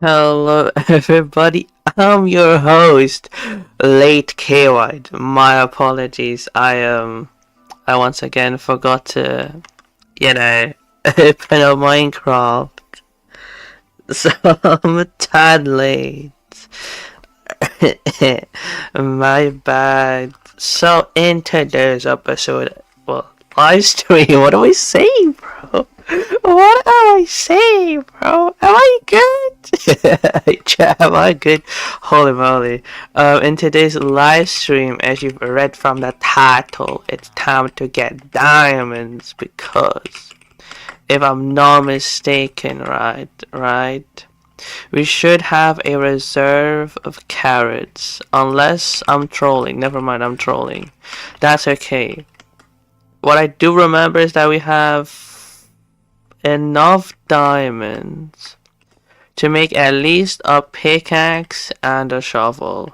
Hello, everybody. I'm your host, Late KY. My apologies. I once again forgot to, open up Minecraft, so I'm a tad late. My bad. So in today's episode, well, live stream. What do I say, bro? What am I saying, bro? Am I good? Chat, am I good? Holy moly. In today's live stream, as you've read from the title, it's time to get diamonds because if I'm not mistaken, right? We should have a reserve of carrots. Unless I'm trolling. Never mind, I'm trolling. That's okay. What I do remember is that we have enough diamonds to make at least a pickaxe and a shovel.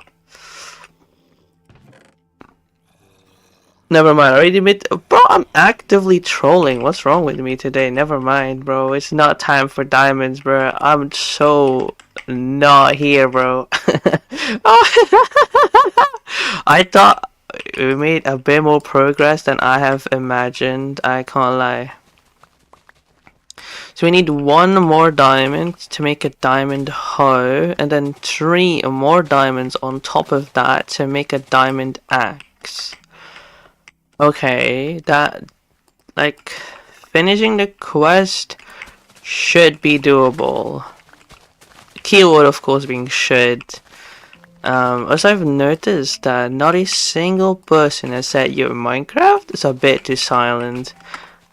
Never mind, I already admit, bro, I'm actively trolling. What's wrong with me today? Never mind, bro. It's not time for diamonds, bro. I'm so not here, bro. I thought we made a bit more progress than I have imagined. I can't lie. So we need one more diamond to make a diamond hoe, and then 3 more diamonds on top of that to make a diamond axe. Okay, that, like, finishing the quest should be doable. Keyword, of course, being should. Also, I've noticed that not a single person has said your Minecraft is a bit too silent.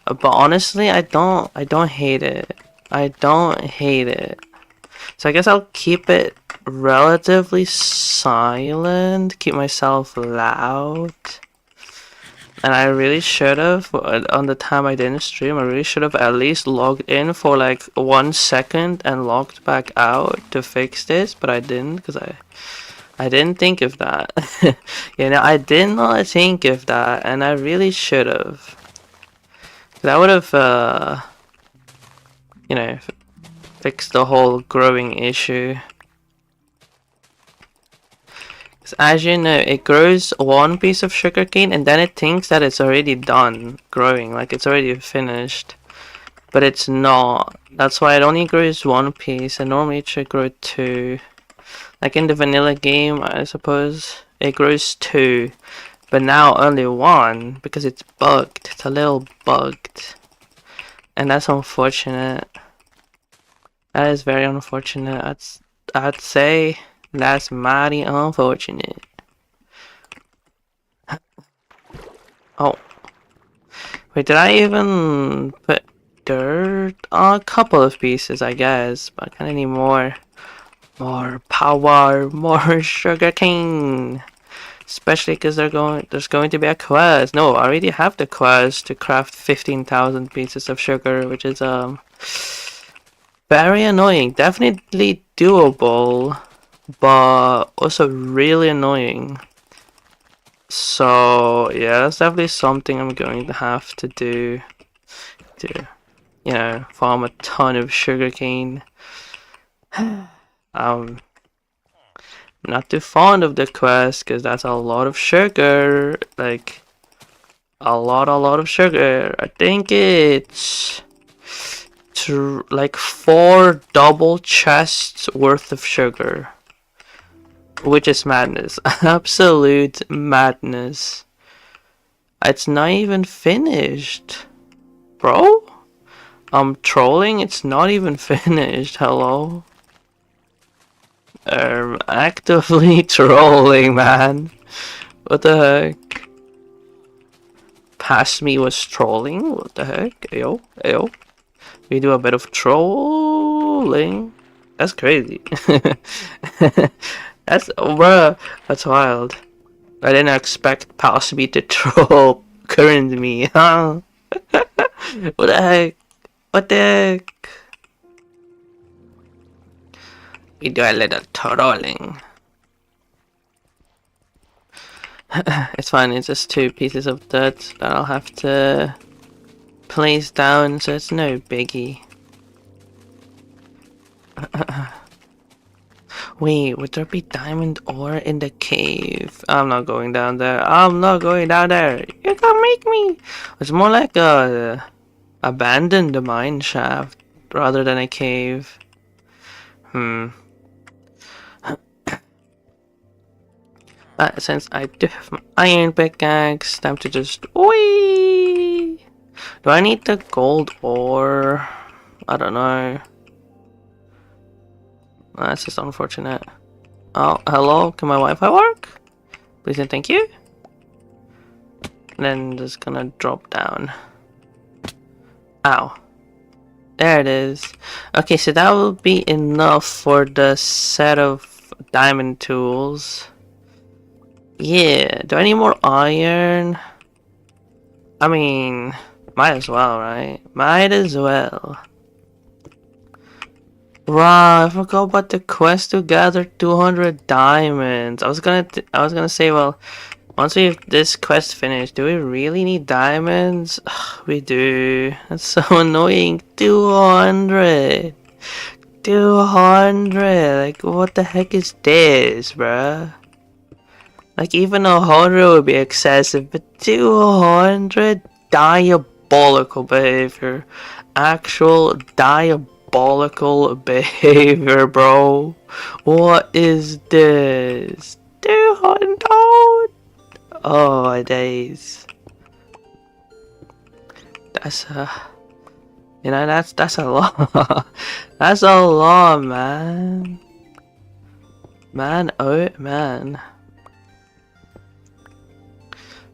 But honestly, I don't hate it. I don't hate it. So I guess I'll keep it relatively silent, keep myself loud. And I really should have, on the time I didn't stream, I really should have at least logged in for like 1 second and logged back out to fix this, but I didn't because I didn't think of that. I did not think of that, and I really should have. That would have, fixed the whole growing issue. As you know, it grows one piece of sugarcane and then it thinks that it's already done growing, like it's already finished. But it's not. That's why it only grows one piece, and normally it should grow 2. Like in the vanilla game, I suppose, it grows 2. But now only 1, because it's bugged. It's a little bugged. And that's unfortunate. That is very unfortunate. I'd say that's mighty unfortunate. Oh. Wait, did I even put dirt? A couple of pieces, I guess. But I kinda need more. More power, more sugarcane. Especially because there's going to be a quest. No, I already have the quest to craft 15,000 pieces of sugar, which is very annoying. Definitely doable, but also really annoying. So yeah, that's definitely something I'm going to have to do to, farm a ton of sugarcane. Not too fond of the quest because that's a lot of sugar, like a lot of sugar. I think it's like 4 double chests worth of sugar, which is madness. Absolute madness. It's not even finished, bro. I'm trolling. It's not even finished. Hello. Actively trolling, man. What the heck? Past me was trolling? What the heck? Ayo, ayo. We do a bit of trolling. That's crazy. That's wild. I didn't expect past me to troll current me, huh? What the heck? What the heck? We do a little trolling. It's fine, it's just 2 pieces of dirt that I'll have to place down, so it's no biggie. Wait, would there be diamond ore in the cave? I'm not going down there. I'm not going down there. You can't make me. It's more like a abandoned mine shaft rather than a cave. Since I do have my iron pickaxe, time to just whee! Do I need the gold ore? I don't know. That's just unfortunate. Oh, hello? Can my Wi-Fi work? Please and thank you. And then just gonna drop down. Ow. There it is. Okay, so that will be enough for the set of diamond tools. Yeah, do I need more iron? I mean, might as well, right? Might as well. Wow, I forgot about the quest to gather 200 diamonds. I was gonna say, well, once we have this quest finished, do we really need diamonds? Ugh, we do. That's so annoying. 200. 200. Like, what the heck is this, bruh? Like, even 100 would be excessive, but 200? Diabolical behavior. Actual diabolical behavior, bro. What is this? 200? Oh, my days. That's you know, that's a lot. That's a lot, man. Man, oh man.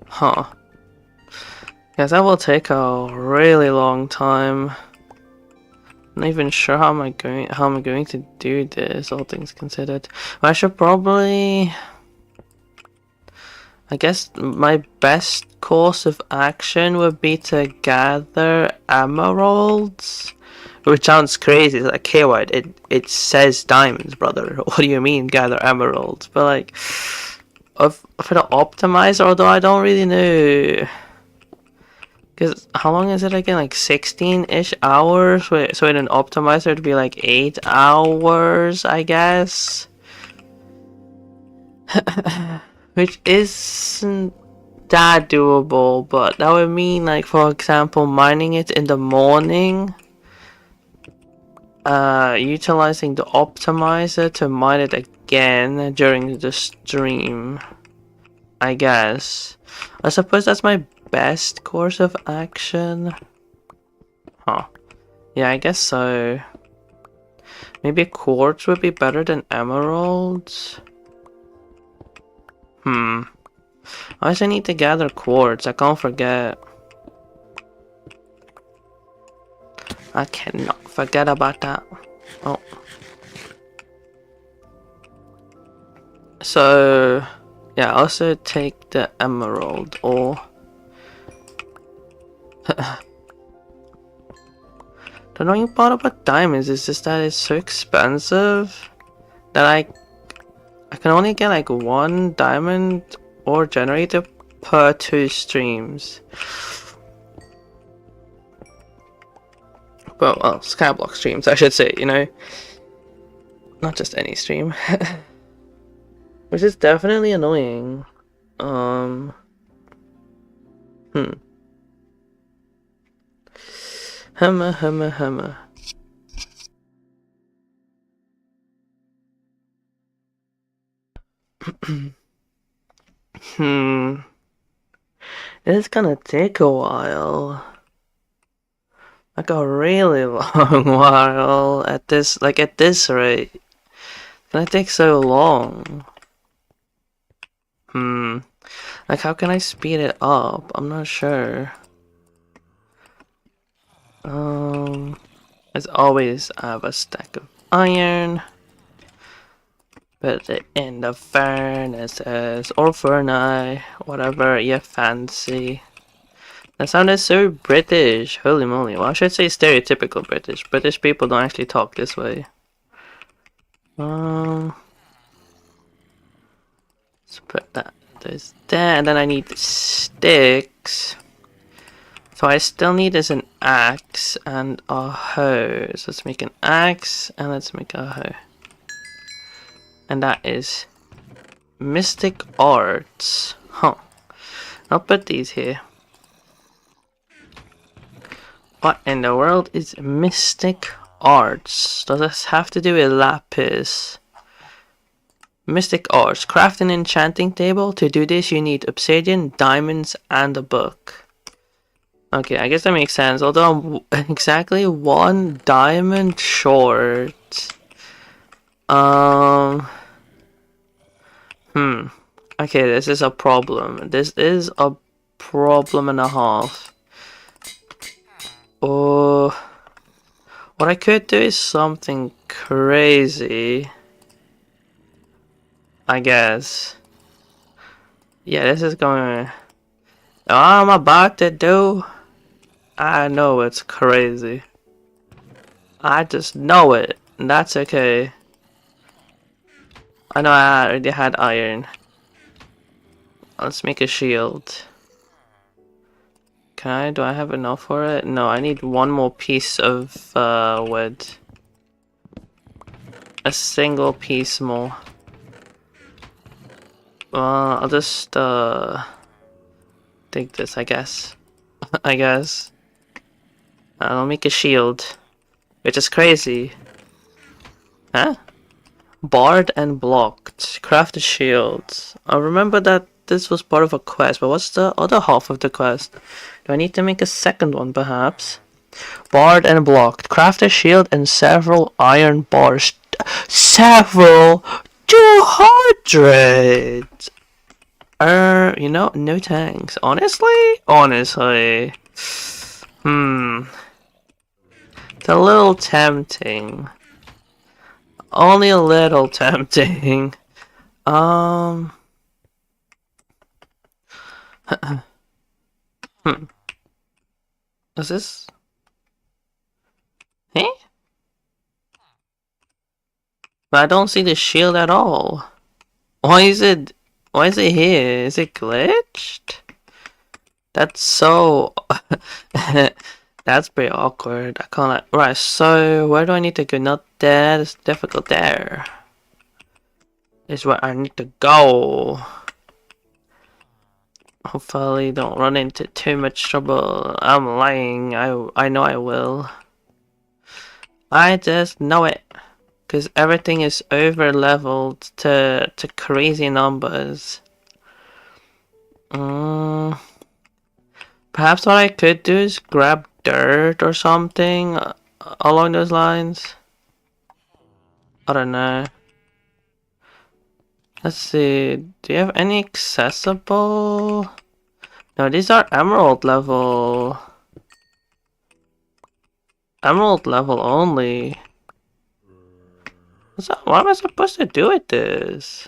Huh. Guess that will take a really long time. I'm not even sure how am I going to do this, all things considered. But I should probably, I guess my best course of action would be to gather emeralds. Which sounds crazy, it's like KY, it says diamonds, brother. What do you mean gather emeralds? But like, for the optimizer, although I don't really know. Because how long is it again? Like 16-ish hours? So in an optimizer it'd be like 8 hours, I guess. Which isn't that doable, but that would mean, like, for example, mining it in the morning. Utilizing the optimizer to mine it again during the stream, I guess. I suppose that's my best course of action. Huh. Yeah, I guess so. Maybe quartz would be better than emeralds. I also need to gather quartz, I can't forget. I cannot forget about that. Oh. So, yeah, also take the emerald ore. The annoying part about diamonds is just that it's so expensive that I can only get like 1 diamond ore generator per 2 streams. Well, Skyblock streams, I should say, you know? Not just any stream. Which is definitely annoying. Hummer. It's gonna take a while. Like a really long while at this rate. It's gonna take so long. Like, how can I speed it up? I'm not sure. As always, I have a stack of iron. Put it in the furnaces or furnace, whatever you fancy. That sounded so British. Holy moly. Well, I should say stereotypical British. British people don't actually talk this way. Let's put those there, and then I need sticks. So I still need is an axe and a hoe. So let's make an axe and let's make a hoe. And that is Mystic Arts. Huh. I'll put these here. What in the world is Mystic Arts? Does this have to do with lapis? Mystic Arts. Craft an enchanting table. To do this, you need obsidian, diamonds, and a book. Okay, I guess that makes sense. Although I'm exactly 1 diamond short. Okay, this is a problem. This is a problem and a half. Oh, what I could do is something crazy, I guess. Yeah, this is going. What I'm about to do, I know it's crazy. I just know it, and that's okay. I know I already had iron. Let's make a shield. Can I? Do I have enough for it? No, I need 1 more piece of wood. A single piece more. I'll just take this, I guess. I guess. I'll make a shield, which is crazy. Huh? Barred and blocked. Craft a shield. I remember that this was part of a quest, but what's the other half of the quest? Do I need to make a second one, perhaps? Barred and blocked. Craft a shield and several iron bars. Several? 200! You know, no thanks. Honestly? Honestly. It's a little tempting. Only a little tempting. Is this? Hey? But I don't see the shield at all. Why is it here? Is it glitched? That's so... That's pretty awkward. I can't... Right, so where do I need to go? Not there. It's difficult there. Is where I need to go. Hopefully don't run into too much trouble. I'm lying. I know I will. I just know it. Because everything is over leveled to crazy numbers. Perhaps what I could do is grab dirt or something along those lines. I don't know. Let's see. Do you have any accessible? No, these are emerald level. Emerald level only. What am I supposed to do with this?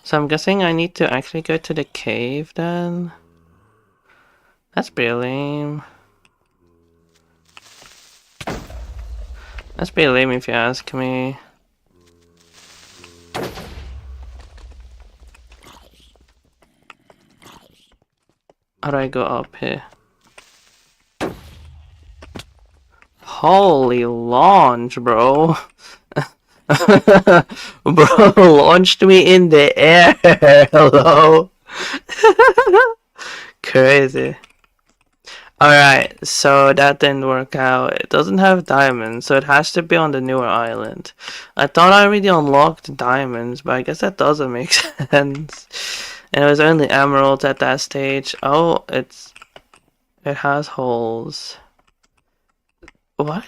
So I'm guessing I need to actually go to the cave then. That's pretty lame. That's pretty lame if you ask me. How do I go up here? Holy launch, bro. Bro, launched me in the air. Hello. Crazy. Alright, so that didn't work out. It doesn't have diamonds, so it has to be on the newer island. I thought I already unlocked diamonds, but I guess that doesn't make sense. And it was only emeralds at that stage. Oh, it has holes. Why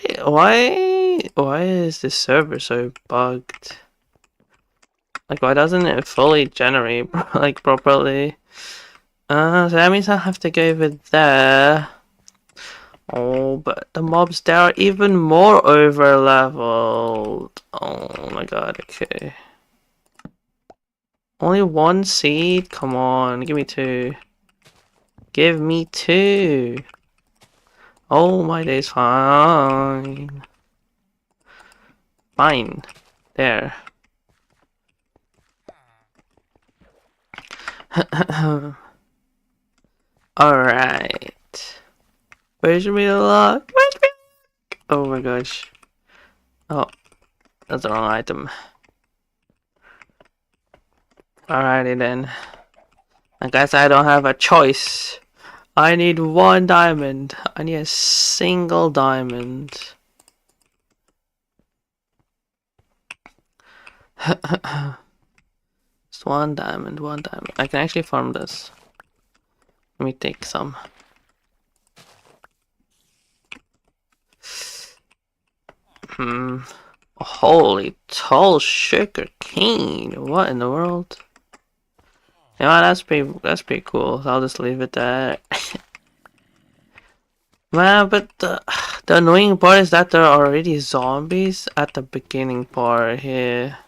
is this server so bugged? Like, why doesn't it fully generate like properly? So that means I have to go over there. Oh, but the mobs there are even more over leveled. Oh my god, okay. Only 1 seed? Come on, give me 2. Give me 2. Oh, my day's fine. Fine. There. Alright. Where's me lock? Where's me lock? Oh my gosh. Oh, that's the wrong item. Alrighty then. I guess I don't have a choice. I need one diamond. I need a single diamond. Just one diamond, one diamond. I can actually farm this. Let me take some. Holy tall sugar cane. What in the world? Yeah, that's pretty cool. So I'll just leave it there. Man, but the annoying part is that there are already zombies at the beginning part here.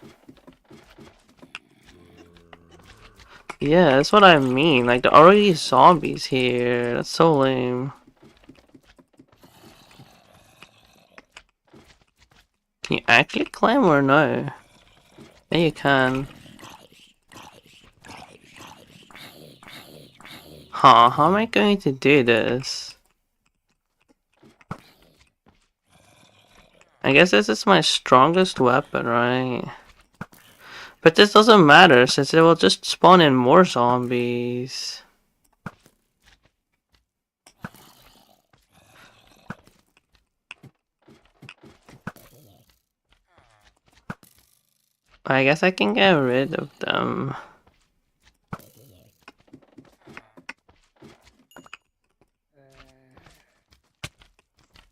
Yeah, that's what I mean. Like, there are already zombies here. That's so lame. Can you actually climb or no? Yeah, you can. Huh, how am I going to do this? I guess this is my strongest weapon, right? But this doesn't matter since it will just spawn in more zombies. I guess I can get rid of them.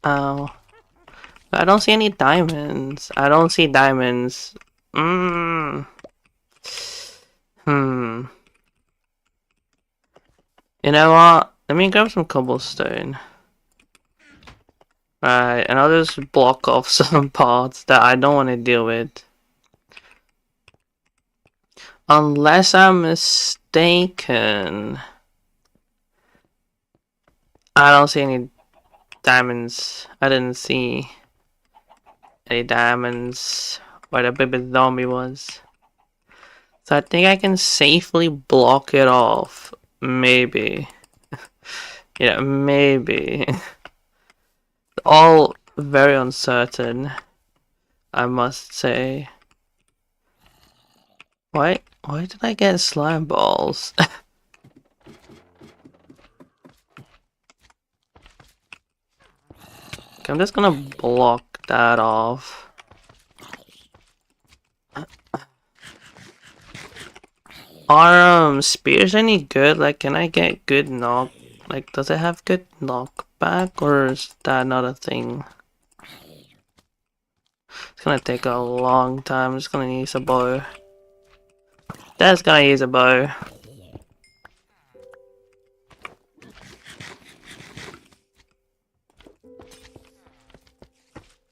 Ow. I don't see any diamonds. I don't see diamonds. Hmm. You know what? Let me grab some cobblestone. Right, and I'll just block off some parts that I don't want to deal with. Unless I'm mistaken. I don't see any diamonds. I didn't see any diamonds where the baby zombie was. So I think I can safely block it off. Maybe. Yeah, maybe. All very uncertain, I must say. Why did I get slime balls? Okay, I'm just gonna block that off. Are spears any good? Like, can I get good knock? Like, does it have good knockback, or is that not a thing? It's gonna take a long time. I'm just gonna use a bow. That's gonna use a bow.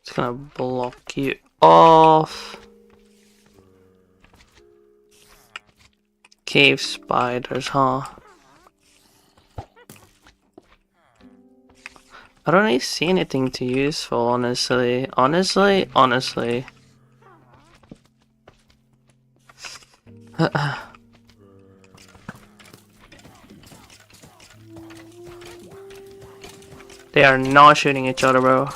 Just gonna block you off. Cave spiders, huh? I don't really see anything too useful, honestly. Honestly. They are not shooting each other, bro.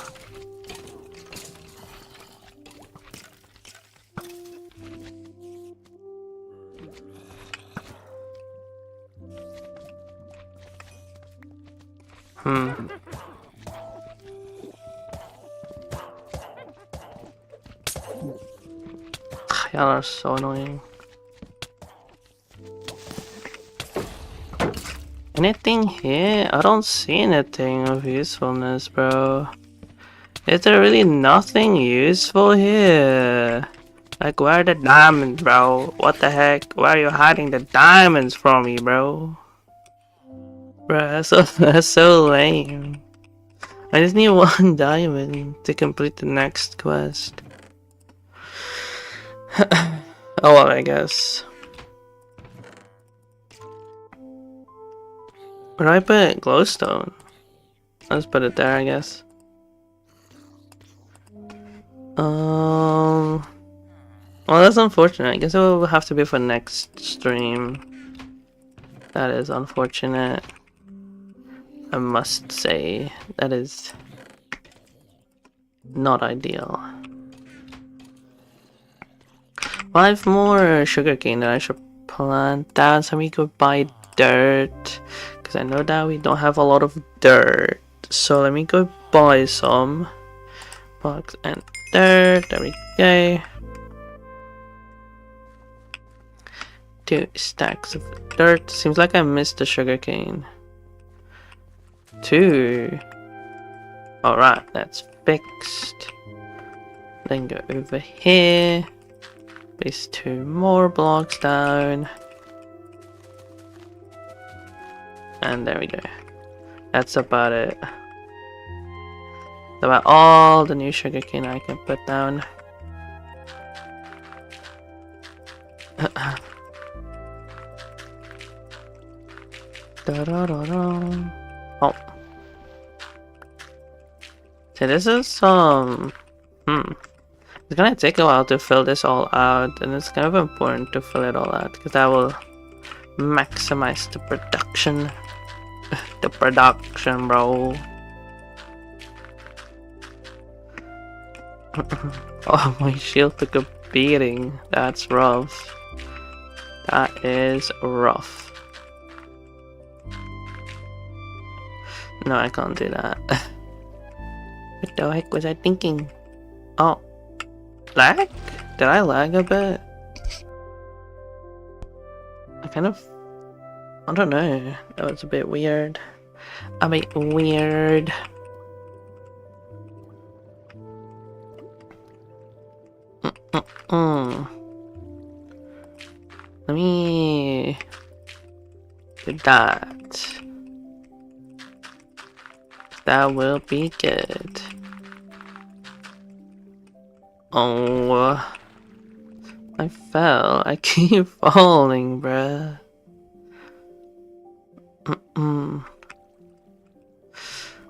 Y'all are so annoying. Anything here? I don't see anything of usefulness, bro. Is there really nothing useful here? Like, where are the diamonds, bro? What the heck? Where are you hiding the diamonds from me, bro? Bro, that's so lame. I just need one diamond to complete the next quest. Oh well, I guess. Where do I put glowstone? Let's put it there, I guess. Well, that's unfortunate. I guess it will have to be for next stream. That is unfortunate. I must say, that is not ideal. Well, I have more sugarcane that I should plant down so we could buy dirt. Because I know that we don't have a lot of dirt. So let me go buy some blocks and dirt. There we go. 2 stacks of dirt. Seems like I missed the sugarcane. 2. Alright, that's fixed. Then go over here. Place 2 more blocks down. And there we go. That's about it. That's about all the new sugarcane I can put down. Oh. So this is it's gonna take a while to fill this all out, and it's kind of important to fill it all out because that will maximize the production. The production, bro. Oh, my shield took a beating. That's rough. That is rough. No, I can't do that. What the heck was I thinking? Oh. Lag? Did I lag a bit? I don't know. That was a bit weird. A bit weird. Let me do that. That will be good. Oh, I fell. I keep falling, bruh.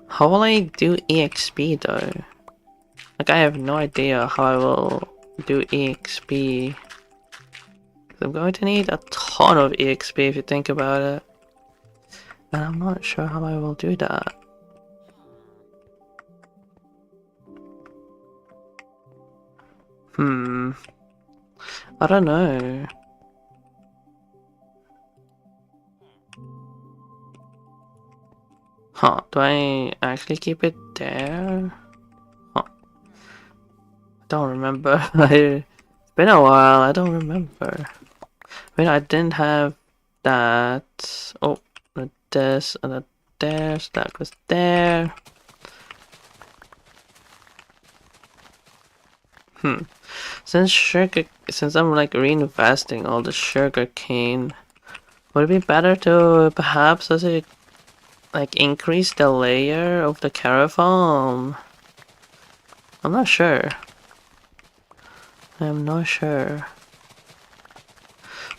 How will I do EXP though? Like, I have no idea how I will do EXP. I'm going to need a ton of EXP if you think about it. And I'm not sure how I will do that. I don't know. Huh, do I actually keep it there? Huh. I don't remember. It's been a while, I don't remember. I mean, I didn't have that. Oh, this and there, so that goes there. Since I'm like reinvesting all the sugar cane, would it be better to perhaps like increase the layer of the caravan? I'm not sure. I'm not sure.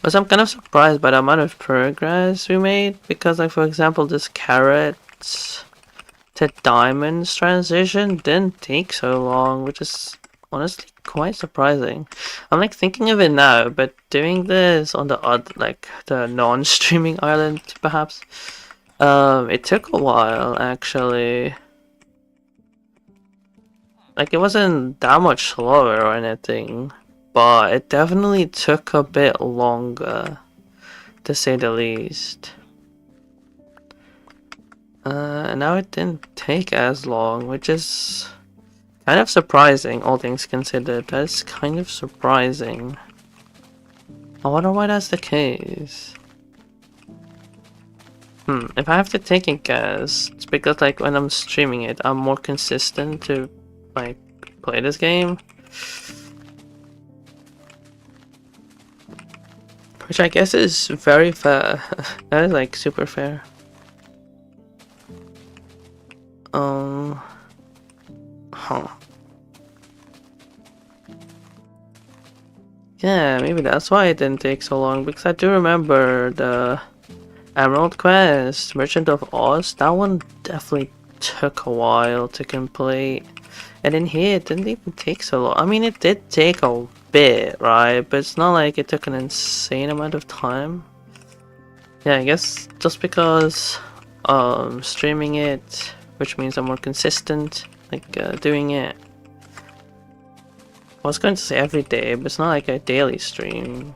But I'm kind of surprised by the amount of progress we made, because like, for example, this carrots to diamonds transition didn't take so long, which is honestly quite surprising. I'm like thinking of it now, but doing this on the like the non-streaming island perhaps, it took a while actually. Like, it wasn't that much slower or anything, but it definitely took a bit longer, to say the least. And now it didn't take as long, which is kind of surprising, all things considered. That's kind of surprising. I wonder why that's the case. If I have to take a guess, it's because like when I'm streaming it, I'm more consistent to like play this game. Which I guess is very fair. That is like super fair. Yeah, maybe that's why it didn't take so long, because I do remember the Emerald Quest, Merchant of Oz, that one definitely took a while to complete. And in here, it didn't even take so long. I mean, it did take a bit, right? But it's not like it took an insane amount of time. Yeah, I guess just because streaming it, which means I'm more consistent, like doing it. I was going to say every day, but it's not like a daily stream.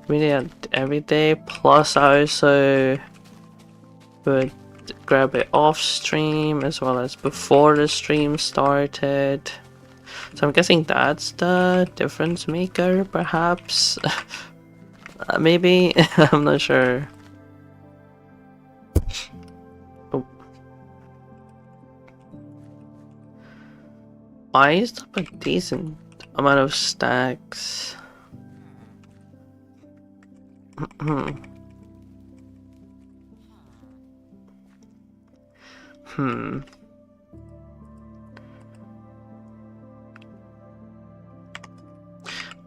Media every day. Plus, I also would grab it off stream as well as before the stream started. So I'm guessing that's the difference maker, perhaps. Maybe. I'm not sure. Oh. I used up a decent amount of stacks.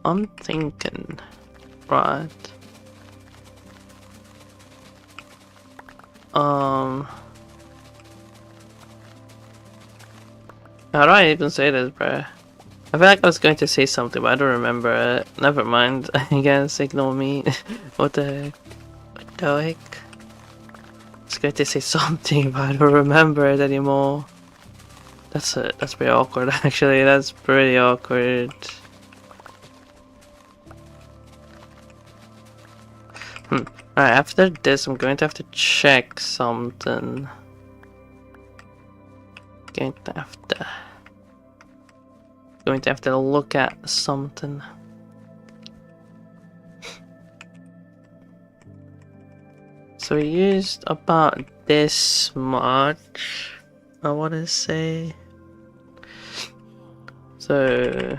I'm thinking, right. How do I even say this, bruh? I feel like I was going to say something, but I don't remember it. Never mind. I guess ignore me. What the heck? What the heck? I was going to say something, but I don't remember it anymore. That's it. That's pretty awkward, actually. That's pretty awkward. Alright, after this, I'm going to have to check something. Going to have to look at something. So we used about this much, I want to say. So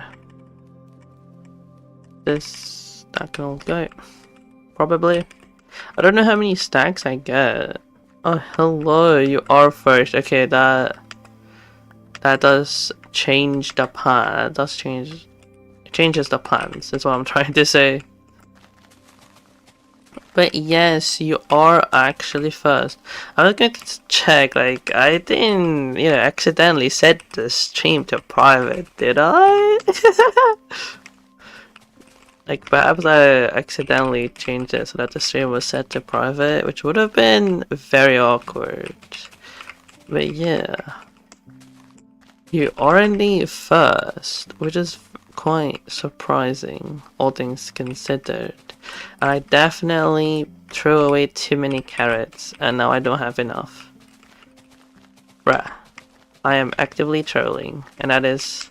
this that can all go, probably. I don't know how many stacks I get. Oh, hello, you are first. Okay, that does change the plan. It does change. It changes the plans. That's what I'm trying to say. But yes, you are actually first. I was going to check, like, I didn't, accidentally set the stream to private, did I? Like, perhaps I accidentally changed it so that the stream was set to private, which would have been very awkward. But yeah. You are indeed first, which is quite surprising, all things considered. And I definitely threw away too many carrots, and now I don't have enough. Bruh. I am actively trolling, and that is...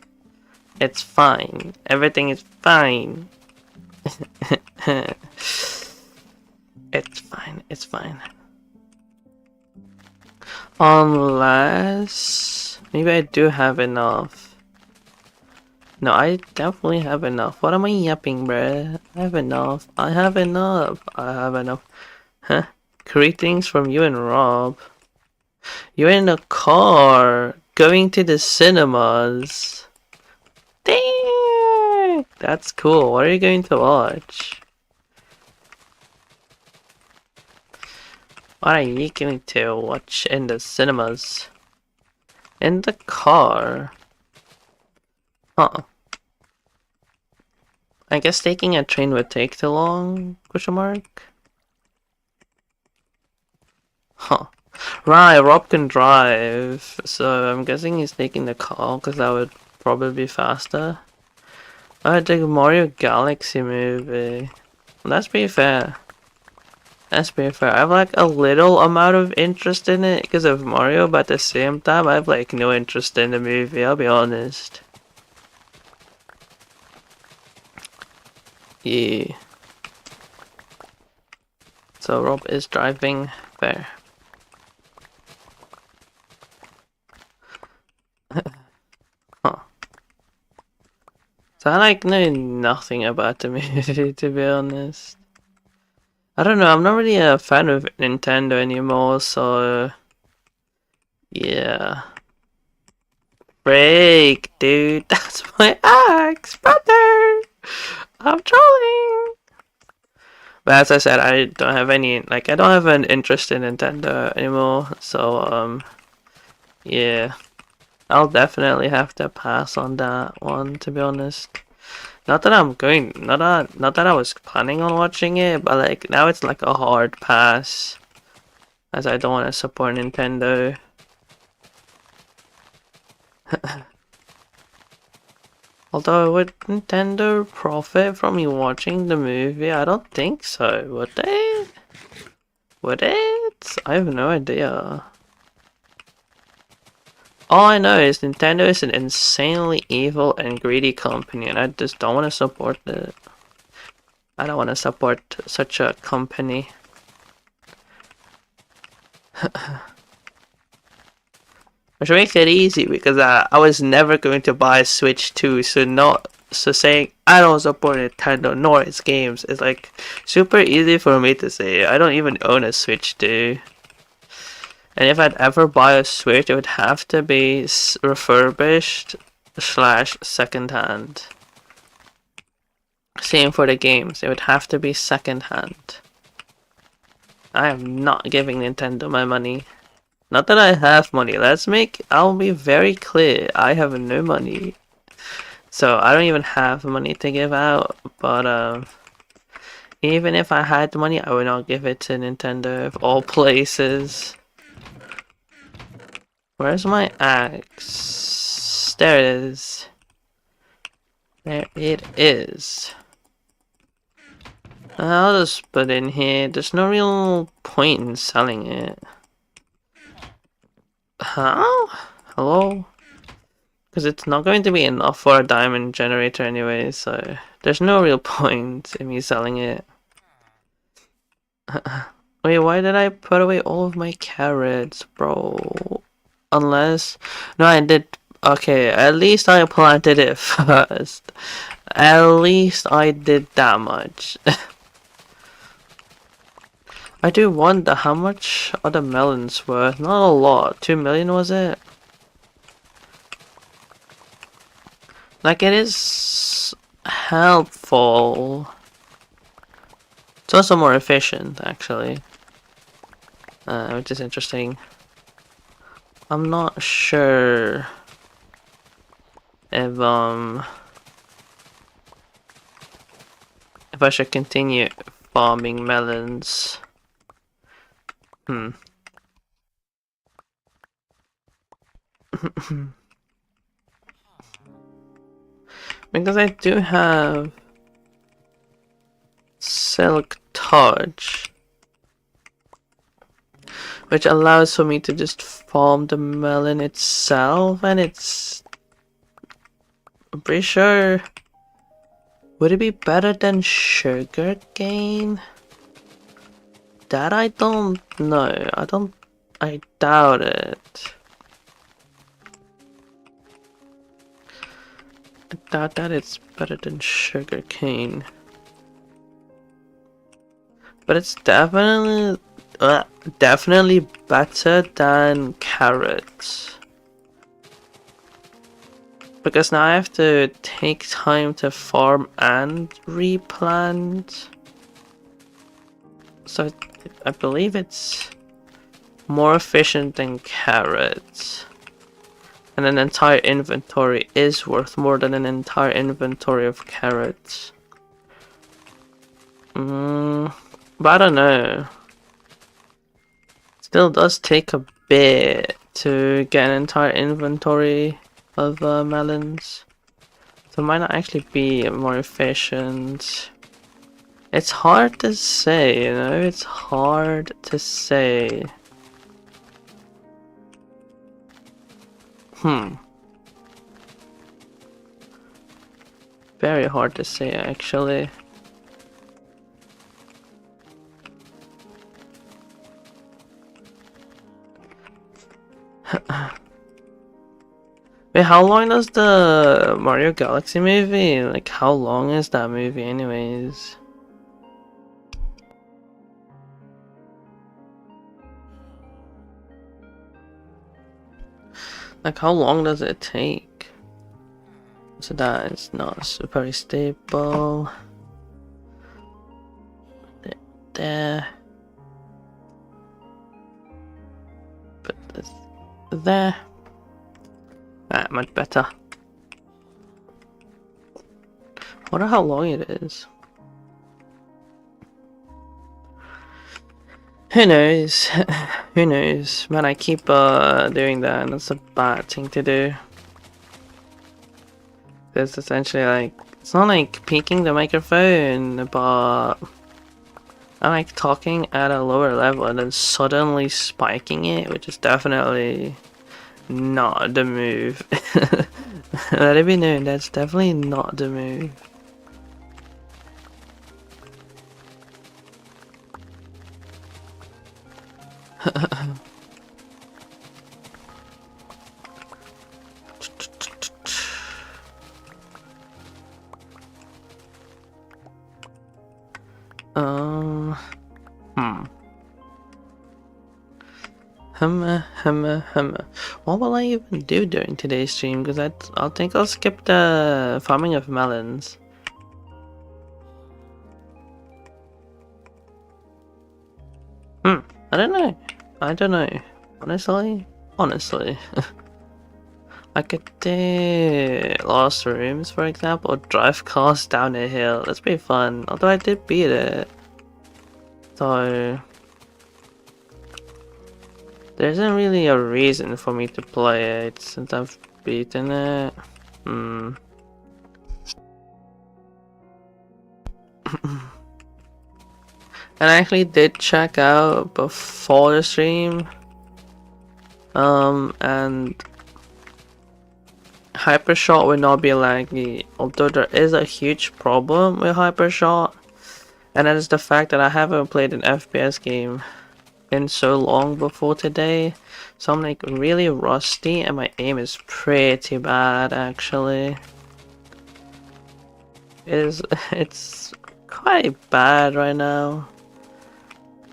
It's fine. Everything is fine. It's fine, it's fine. Unless... Maybe I do have enough. No, I definitely have enough. What am I yapping, bruh? I have enough. I have enough. I have enough. Huh? Greetings from you and Rob. You're in a car going to the cinemas. Dang! That's cool. What are you going to watch? What are you going to watch in the cinemas? In the car? Huh. I guess taking a train would take too long? Question mark? Huh. Right, Rob can drive, so I'm guessing he's taking the car because that would probably be faster. Alright, the Mario Galaxy movie. Well, that's pretty fair. That's pretty fair. I have like a little amount of interest in it because of Mario, but at the same time, I have like no interest in the movie, I'll be honest. Yeah. So Rob is driving. Fair. Huh. So I like know nothing about the movie, to be honest. I don't know, I'm not really a fan of Nintendo anymore, so... Yeah. Break, dude. That's my axe, brother! I'm trolling! But as I said, I don't have any, like, I don't have an interest in Nintendo anymore, so, yeah. I'll definitely have to pass on that one, to be honest. Not that I'm going, not that I was planning on watching it, but like, now it's like a hard pass. As I don't want to support Nintendo. Although, would Nintendo profit from me watching the movie? I don't think so. Would they? Would it? I have no idea. All I know is Nintendo is an insanely evil and greedy company, and I just don't want to support it. I don't want to support such a company. Which makes it easy because I was never going to buy a Switch 2, so saying I don't support Nintendo nor its games is like super easy for me to say. I don't even own a Switch 2. And if I'd ever buy a Switch, it would have to be refurbished / secondhand. Same for the games, it would have to be secondhand. I am not giving Nintendo my money. Not that I have money. I'll be very clear. I have no money. So I don't even have money to give out. But even if I had money, I would not give it to Nintendo of all places. Where's my axe? There it is. There it is. I'll just put it in here. There's no real point in selling it. Huh? Hello? Because it's not going to be enough for a diamond generator anyway, so there's no real point in me selling it. Wait, why did I put away all of my carrots, bro? Unless... No, I did... Okay, at least I planted it first. At least I did that much. I do wonder how much are the melons worth? Not a lot. 2 million was it? Like, it is helpful. It's also more efficient, actually. Which is interesting. I'm not sure if I should continue farming melons. Because I do have Silk Touch, which allows for me to just farm the melon itself, and it's... I'm pretty sure... Would it be better than sugarcane? That I don't know. I doubt it. I doubt that it's better than sugarcane. But it's definitely better than carrots. Because now I have to take time to farm and replant. So I believe it's more efficient than carrots. And an entire inventory is worth more than an entire inventory of carrots. But I don't know. Still does take a bit to get an entire inventory of melons. So it might not actually be more efficient. It's hard to say, you know? It's hard to say. Very hard to say, actually. Wait, how long does the Mario Galaxy movie? Like, how long is that movie anyways? Like, how long does it take? So that is not super stable. There. Put this there. Alright, much better. Wonder how long it is. Who knows? Who knows? Man, I keep doing that, and that's a bad thing to do. It's essentially like, it's not like peeking the microphone, but I'm like talking at a lower level and then suddenly spiking it, which is definitely not the move. Let it be known, that's definitely not the move. What will I even do during today's stream? Because I'll think I'll skip the farming of melons. I don't know. I don't know. Honestly. I could do lost rooms, for example, or drive cars down a hill. That's pretty fun. Although I did beat it. So there isn't really a reason for me to play it since I've beaten it. And I actually did check out before the stream. And Hypershot will not be laggy, although there is a huge problem with Hypershot, and that is the fact that I haven't played an FPS game in so long before today, so I'm like really rusty and my aim is pretty bad actually. It's quite bad right now.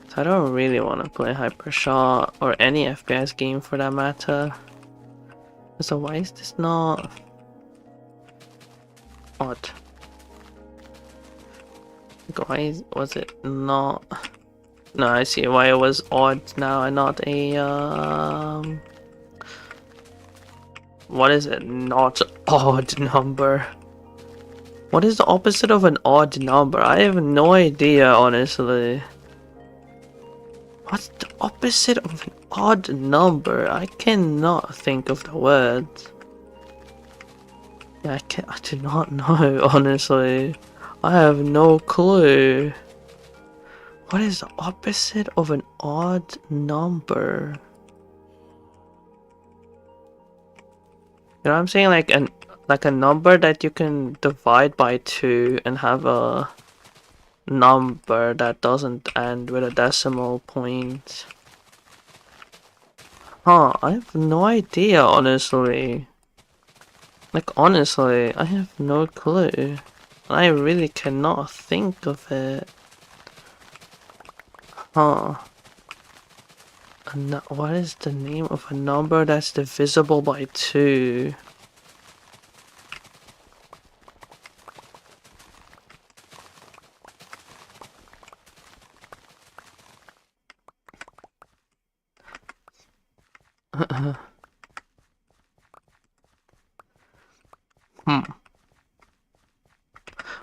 So I don't really want to play Hypershot or any FPS game for that matter. So why is this not odd? Why was it not? No, I see why it was odd now and not a what is it? Not odd number. What is the opposite of an odd number? I have no idea, honestly. What's the opposite of an odd number? I cannot think of the word. Yeah, I do not know, honestly. I have no clue. What is the opposite of an odd number? You know what I'm saying? Like a number that you can divide by 2 and have a number that doesn't end with a decimal point. Huh, I have no idea, honestly. Like, honestly, I have no clue. I really cannot think of it. Huh. What is the name of a number that's divisible by 2?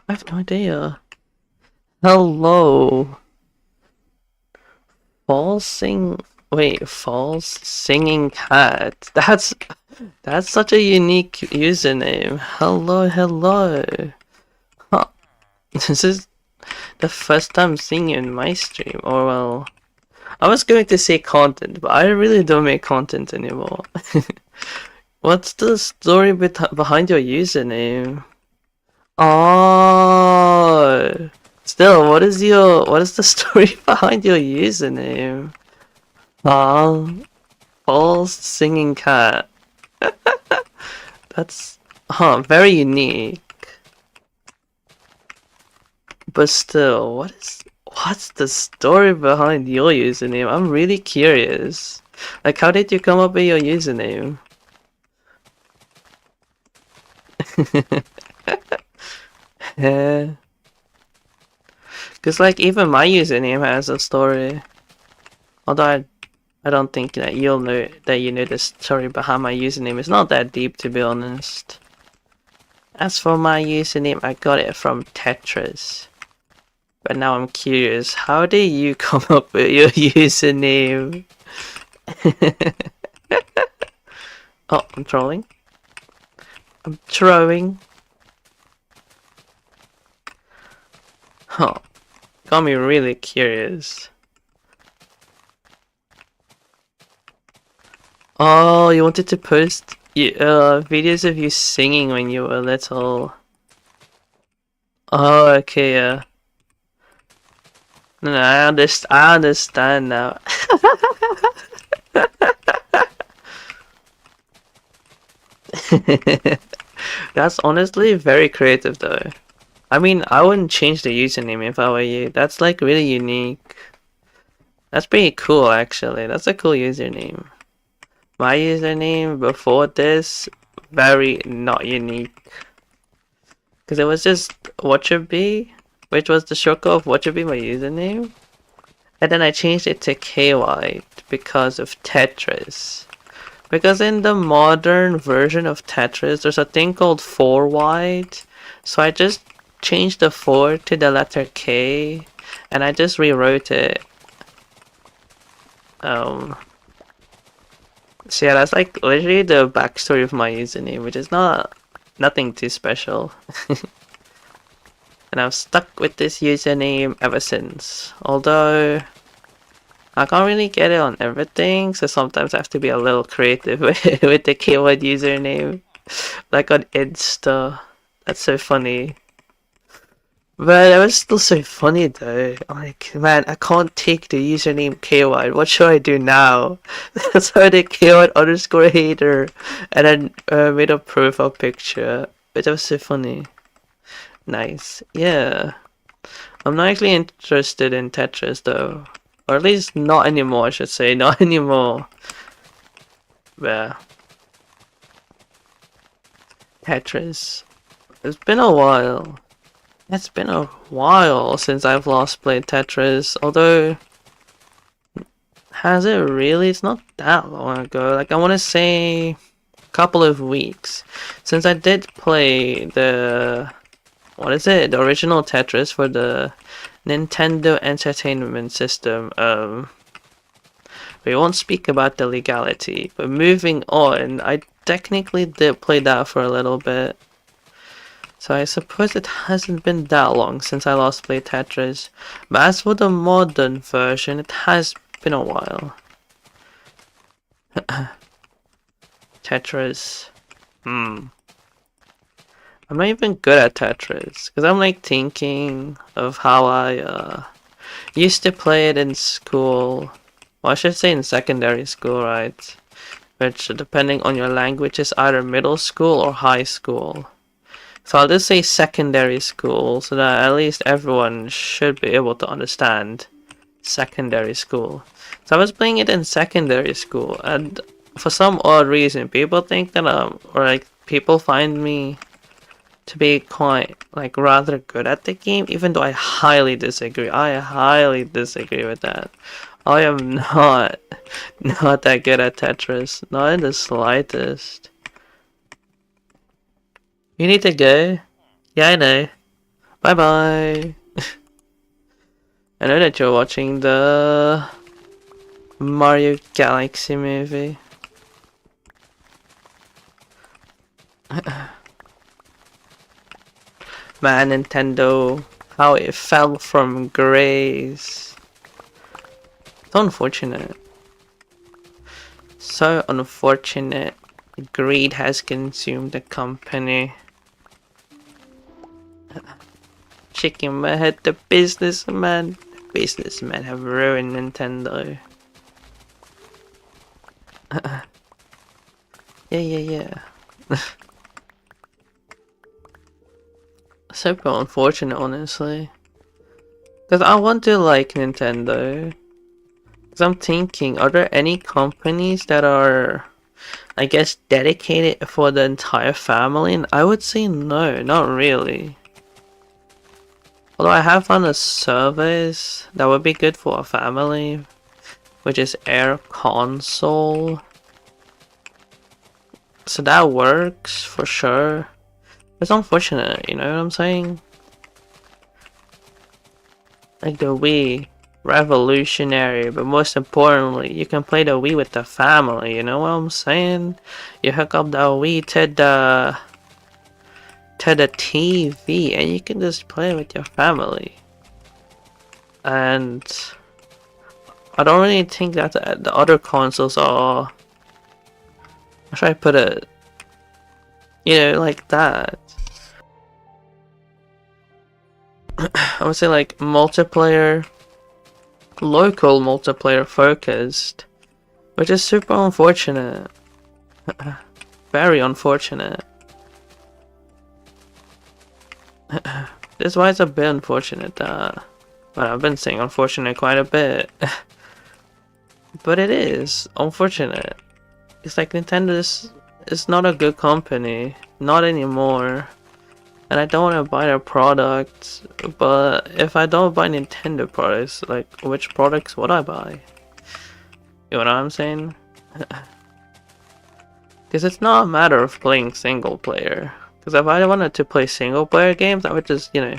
I have no idea. Hello. False singing cat. That's such a unique username. Hello. Huh. This is the first time seeing you in my stream. Or well, I was going to say content, but I really don't make content anymore. What's the story behind your username? Oh, still, what is the story behind your username? False singing cat. That's very unique. But still, what's the story behind your username? I'm really curious. Like, how did you come up with your username? Yeah. Cause like even my username has a story. Although I don't think that you know the story behind my username. It's not that deep, to be honest. As for my username, I got it from Tetris. But now I'm curious, how did you come up with your username? Oh, I'm trolling. I'm trolling. Huh. Got me really curious. Oh, you wanted to post videos of you singing when you were little. Oh, okay, yeah. No, I understand now. That's honestly very creative though. I mean, I wouldn't change the username if I were you. That's like really unique. That's pretty cool actually. That's a cool username. My username before this, very not unique. Because it was just Watcherby, which was the shortcut of Watcherby, my username. And then I changed it to KY because of Tetris. Because in the modern version of Tetris, there's a thing called 4 wide. So I just changed the 4 to the letter K, and I just rewrote it. So yeah, that's like literally the backstory of my username, which is nothing too special. And I've stuck with this username ever since. Although I can't really get it on everything, so sometimes I have to be a little creative with the keyword username. Like on Insta. That's so funny. But it was still so funny though. I'm like, man, I can't take the username KY. What should I do now? So I did KY underscore hater and then made a profile picture. But that was so funny. Nice. Yeah. I'm not actually interested in Tetris though. Or at least not anymore, I should say. Not anymore. Yeah. Tetris. It's been a while. It's been a while since I've last played Tetris, although has it really? It's not that long ago. Like I want to say a couple of weeks since I did play the the original Tetris for the Nintendo Entertainment System. We won't speak about the legality, but moving on, I technically did play that for a little bit. So I suppose it hasn't been that long since I last played Tetris. But as for the modern version, it has been a while. Tetris. I'm not even good at Tetris. Because I'm like thinking of how I used to play it in school. Well, I should say in secondary school, right? Which, depending on your language, is either middle school or high school. So I'll just say secondary school, so that at least everyone should be able to understand secondary school. So I was playing it in secondary school, and for some odd reason, people think that or like people find me to be quite like rather good at the game, even though I highly disagree. I highly disagree with that. I am not that good at Tetris, not in the slightest. You need to go. Yeah, I know. Bye bye. I know that you're watching the Mario Galaxy movie. Man, Nintendo, how it fell from grace. So unfortunate. So unfortunate. Greed has consumed the company. Shaking my head, the businessmen have ruined Nintendo. Yeah. Super unfortunate, honestly. Because I want to like Nintendo. Because I'm thinking, are there any companies that are, I guess, dedicated for the entire family? And I would say no, not really. Although I have found a service that would be good for a family, which is Air Console. So that works for sure. It's unfortunate, you know what I'm saying? Like the Wii, revolutionary, but most importantly, you can play the Wii with the family, you know what I'm saying? You hook up the Wii to the TV and you can just play with your family. and I don't really think that the other consoles are, how should I put it, you know, like that. I would say like multiplayer, local multiplayer focused, which is super unfortunate. Very unfortunate. This is why it's a bit unfortunate that, well, I've been saying unfortunate quite a bit. But it is unfortunate. It's like Nintendo is not a good company. Not anymore. And I don't want to buy their products. But if I don't buy Nintendo products, like, which products would I buy? You know what I'm saying? Because it's not a matter of playing single player. Because if I wanted to play single player games, I would just, you know,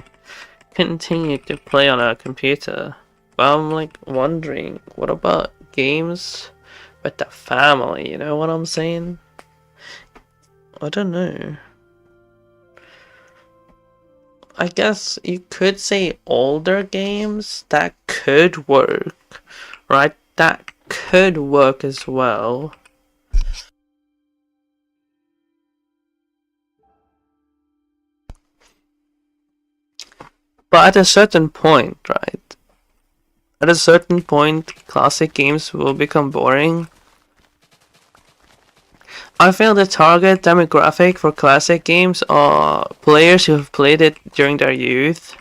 continue to play on a computer. But I'm like wondering, what about games with the family? You know what I'm saying? I don't know. I guess you could say older games that could work, right? That could work as well. But at a certain point, right? At a certain point, classic games will become boring. I feel the target demographic for classic games are players who have played it during their youth,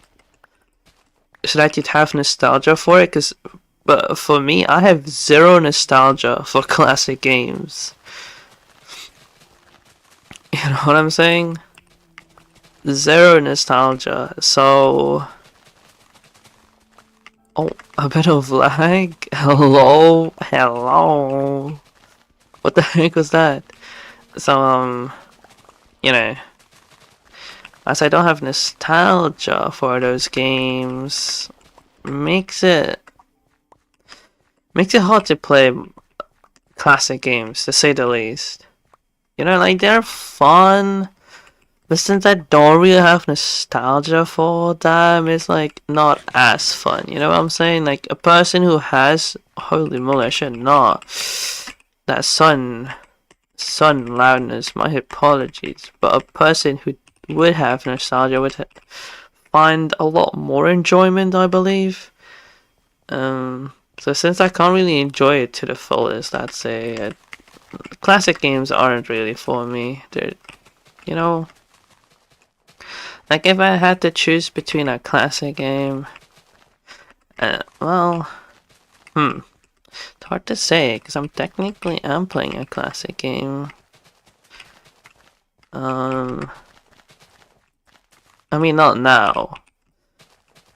so that you'd have nostalgia for it. But for me, I have zero nostalgia for classic games. You know what I'm saying? Zero nostalgia. So, oh, a bit of lag. Hello, hello. What the heck was that? So, you know, as I don't have nostalgia for those games, makes it hard to play classic games, to say the least. You know, like, they're fun, but since I don't really have nostalgia for them, it's like not as fun. You know what I'm saying? Like, a person who has, holy moly, I should not. That sun loudness, my apologies, but a person who would have nostalgia would find a lot more enjoyment, I believe. So since I can't really enjoy it to the fullest, I'd say classic games aren't really for me. They're, you know, like if I had to choose between a classic game, well, it's hard to say because I'm technically playing a classic game. I mean, not now,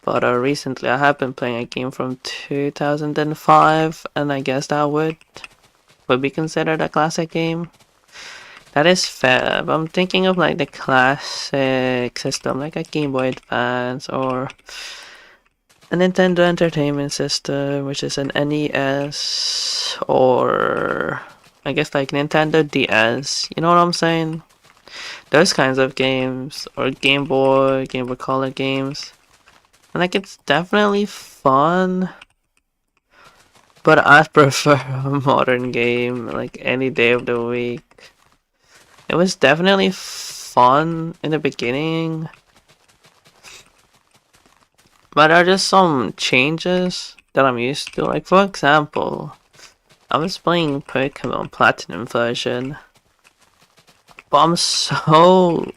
but recently I have been playing a game from 2005, and I guess that would be considered a classic game. That is fair, but I'm thinking of like the classic system, like a Game Boy Advance or a Nintendo Entertainment System, which is an NES, or I guess like Nintendo DS, you know what I'm saying? Those kinds of games, or Game Boy Color games. And like, it's definitely fun, but I prefer a modern game like any day of the week. It was definitely fun in the beginning, but there are just some changes that I'm used to. Like, for example, I was playing Pokemon Platinum version, but I'm so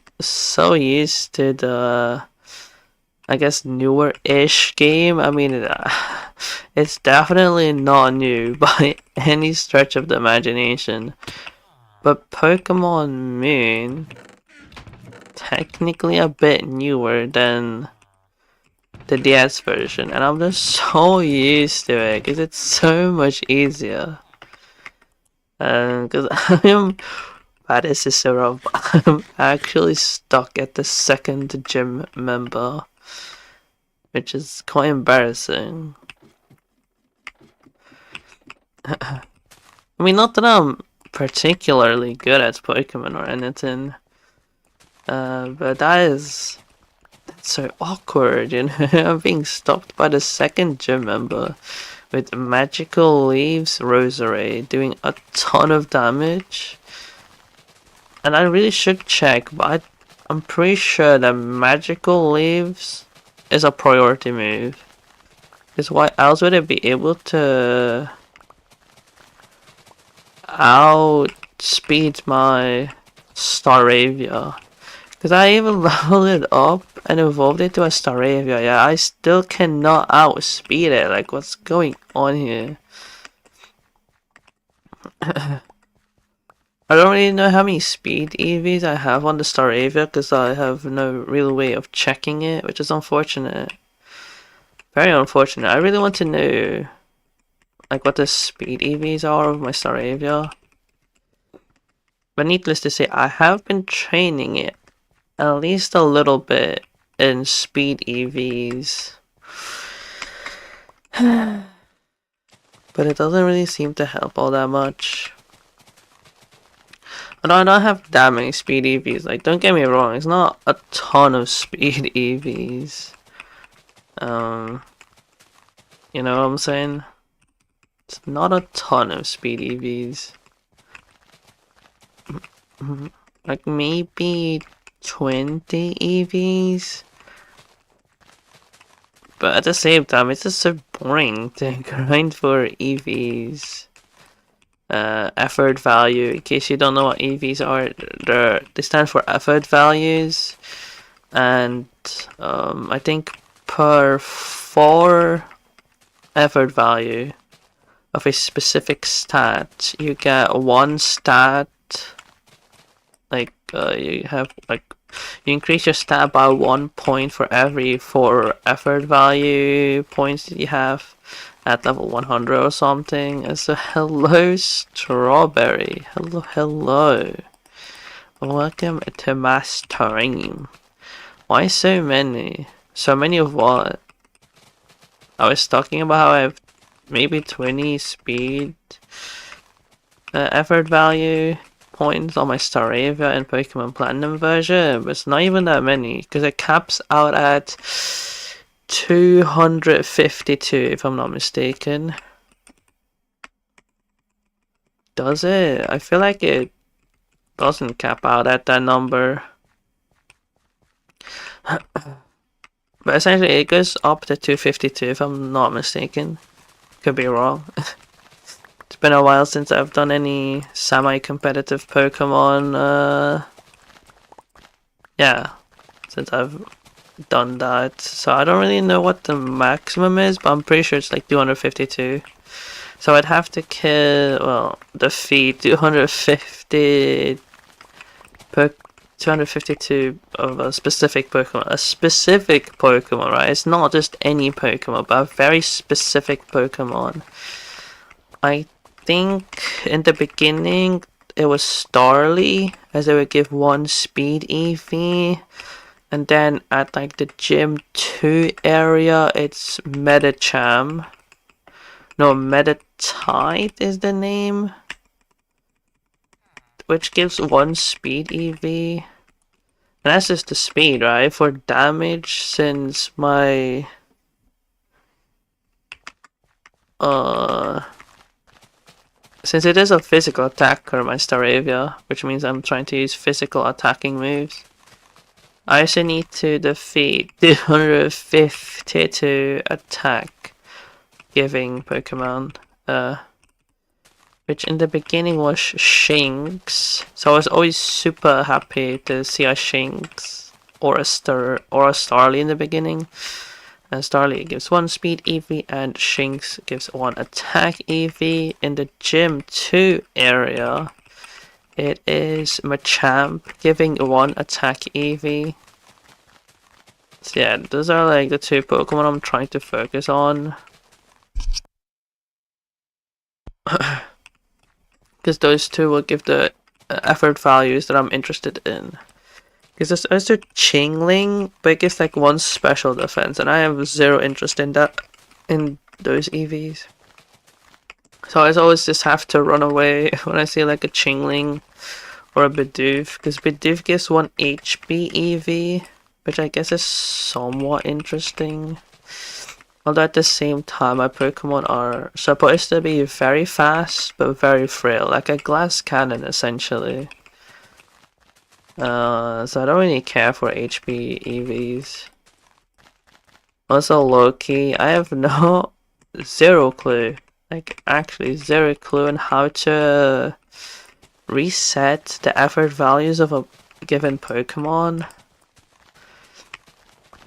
used to the, I guess, newer-ish game. I mean, it's definitely not new by any stretch of the imagination. But Pokemon Moon, technically a bit newer than the DS version, and I'm just so used to it because it's so much easier. Because this is so rough. I'm actually stuck at the second gym member, which is quite embarrassing. I mean, not that I'm particularly good at Pokemon or anything, but that is so awkward, you know? I'm being stopped by the second gym member with magical leaves rosary doing a ton of damage. And I really should check, but I'm pretty sure that magical leaves is a priority move. Because why else would it be able to outspeed my Staravia? Because I even leveled it up and evolved it to a Staravia. Yeah, I still cannot outspeed it. Like, what's going on here? I don't really know how many speed EVs I have on the Staravia because I have no real way of checking it, which is unfortunate. Very unfortunate. I really want to know like what the speed EVs are of my Staravia. But needless to say, I have been training it at least a little bit in speed EVs. But it doesn't really seem to help all that much. And I don't have that many speed EVs. Like, don't get me wrong, it's not a ton of speed EVs. You know what I'm saying? It's not a ton of speed EVs. Like maybe 20 EVs. But at the same time, it's just so boring to grind for EVs. Effort value, in case you don't know what EVs are, they stand for effort values. And I think per 4 effort value of a specific stat, you get 1 stat. Like you have like you increase your stat by 1 point for every 4 effort value points that you have at level 100 or something. And so hello Strawberry, hello, welcome to my stream. Why so many? So many of what? I was talking about how I have maybe 20 speed effort value points on my Staravia and Pokemon Platinum version, but it's not even that many because it caps out at 252 if I'm not mistaken. Does it? I feel like it doesn't cap out at that number. But essentially it goes up to 252 if I'm not mistaken. Could be wrong. It's been a while since I've done any semi-competitive Pokemon, yeah, since I've done that. So I don't really know what the maximum is, but I'm pretty sure it's like 252. So I'd have to kill, well, defeat 252 of a specific Pokemon, right? It's not just any Pokemon, but a very specific Pokemon. I think in the beginning it was Starly, as they would give 1 speed EV, and then at like the Gym 2 area it's Metacham. No, Metatite is the name, which gives 1 speed EV. And that's just the speed, right? For damage, since my since it is a physical attacker, my Staravia, which means I'm trying to use physical attacking moves, I also need to defeat 252 attack giving Pokemon, which in the beginning was Shinx. So I was always super happy to see a Shinx or a Starly in the beginning. And Starly gives 1 speed EV and Shinx gives 1 attack EV. In the Gym 2 area, it is Machamp giving 1 attack EV. So yeah, those are like the 2 Pokemon I'm trying to focus on. Because those 2 will give the effort values that I'm interested in. Because there's also Chingling, but it gives like 1 special defense, and I have 0 interest in that, in those EVs. So I always just have to run away when I see like a Chingling or a Bidoof, because Bidoof gives 1 HP EV, which I guess is somewhat interesting. Although at the same time, my Pokemon are supposed to be very fast, but very frail, like a glass cannon, essentially. So I don't really care for HP EVs. Also, low-key, I have zero clue. Like, actually, zero clue on how to reset the effort values of a given Pokemon.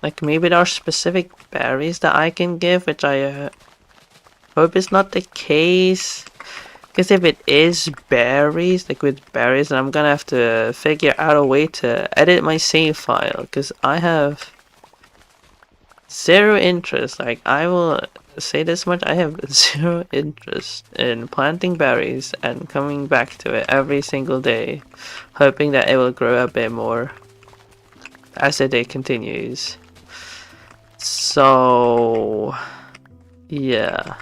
Like, maybe there are specific berries that I can give, which I hope is not the case. Because if it is berries, like with berries, then I'm gonna have to figure out a way to edit my save file. Because I have zero interest. Like, I will say this much, I have zero interest in planting berries and coming back to it every single day, hoping that it will grow a bit more as the day continues. So, yeah.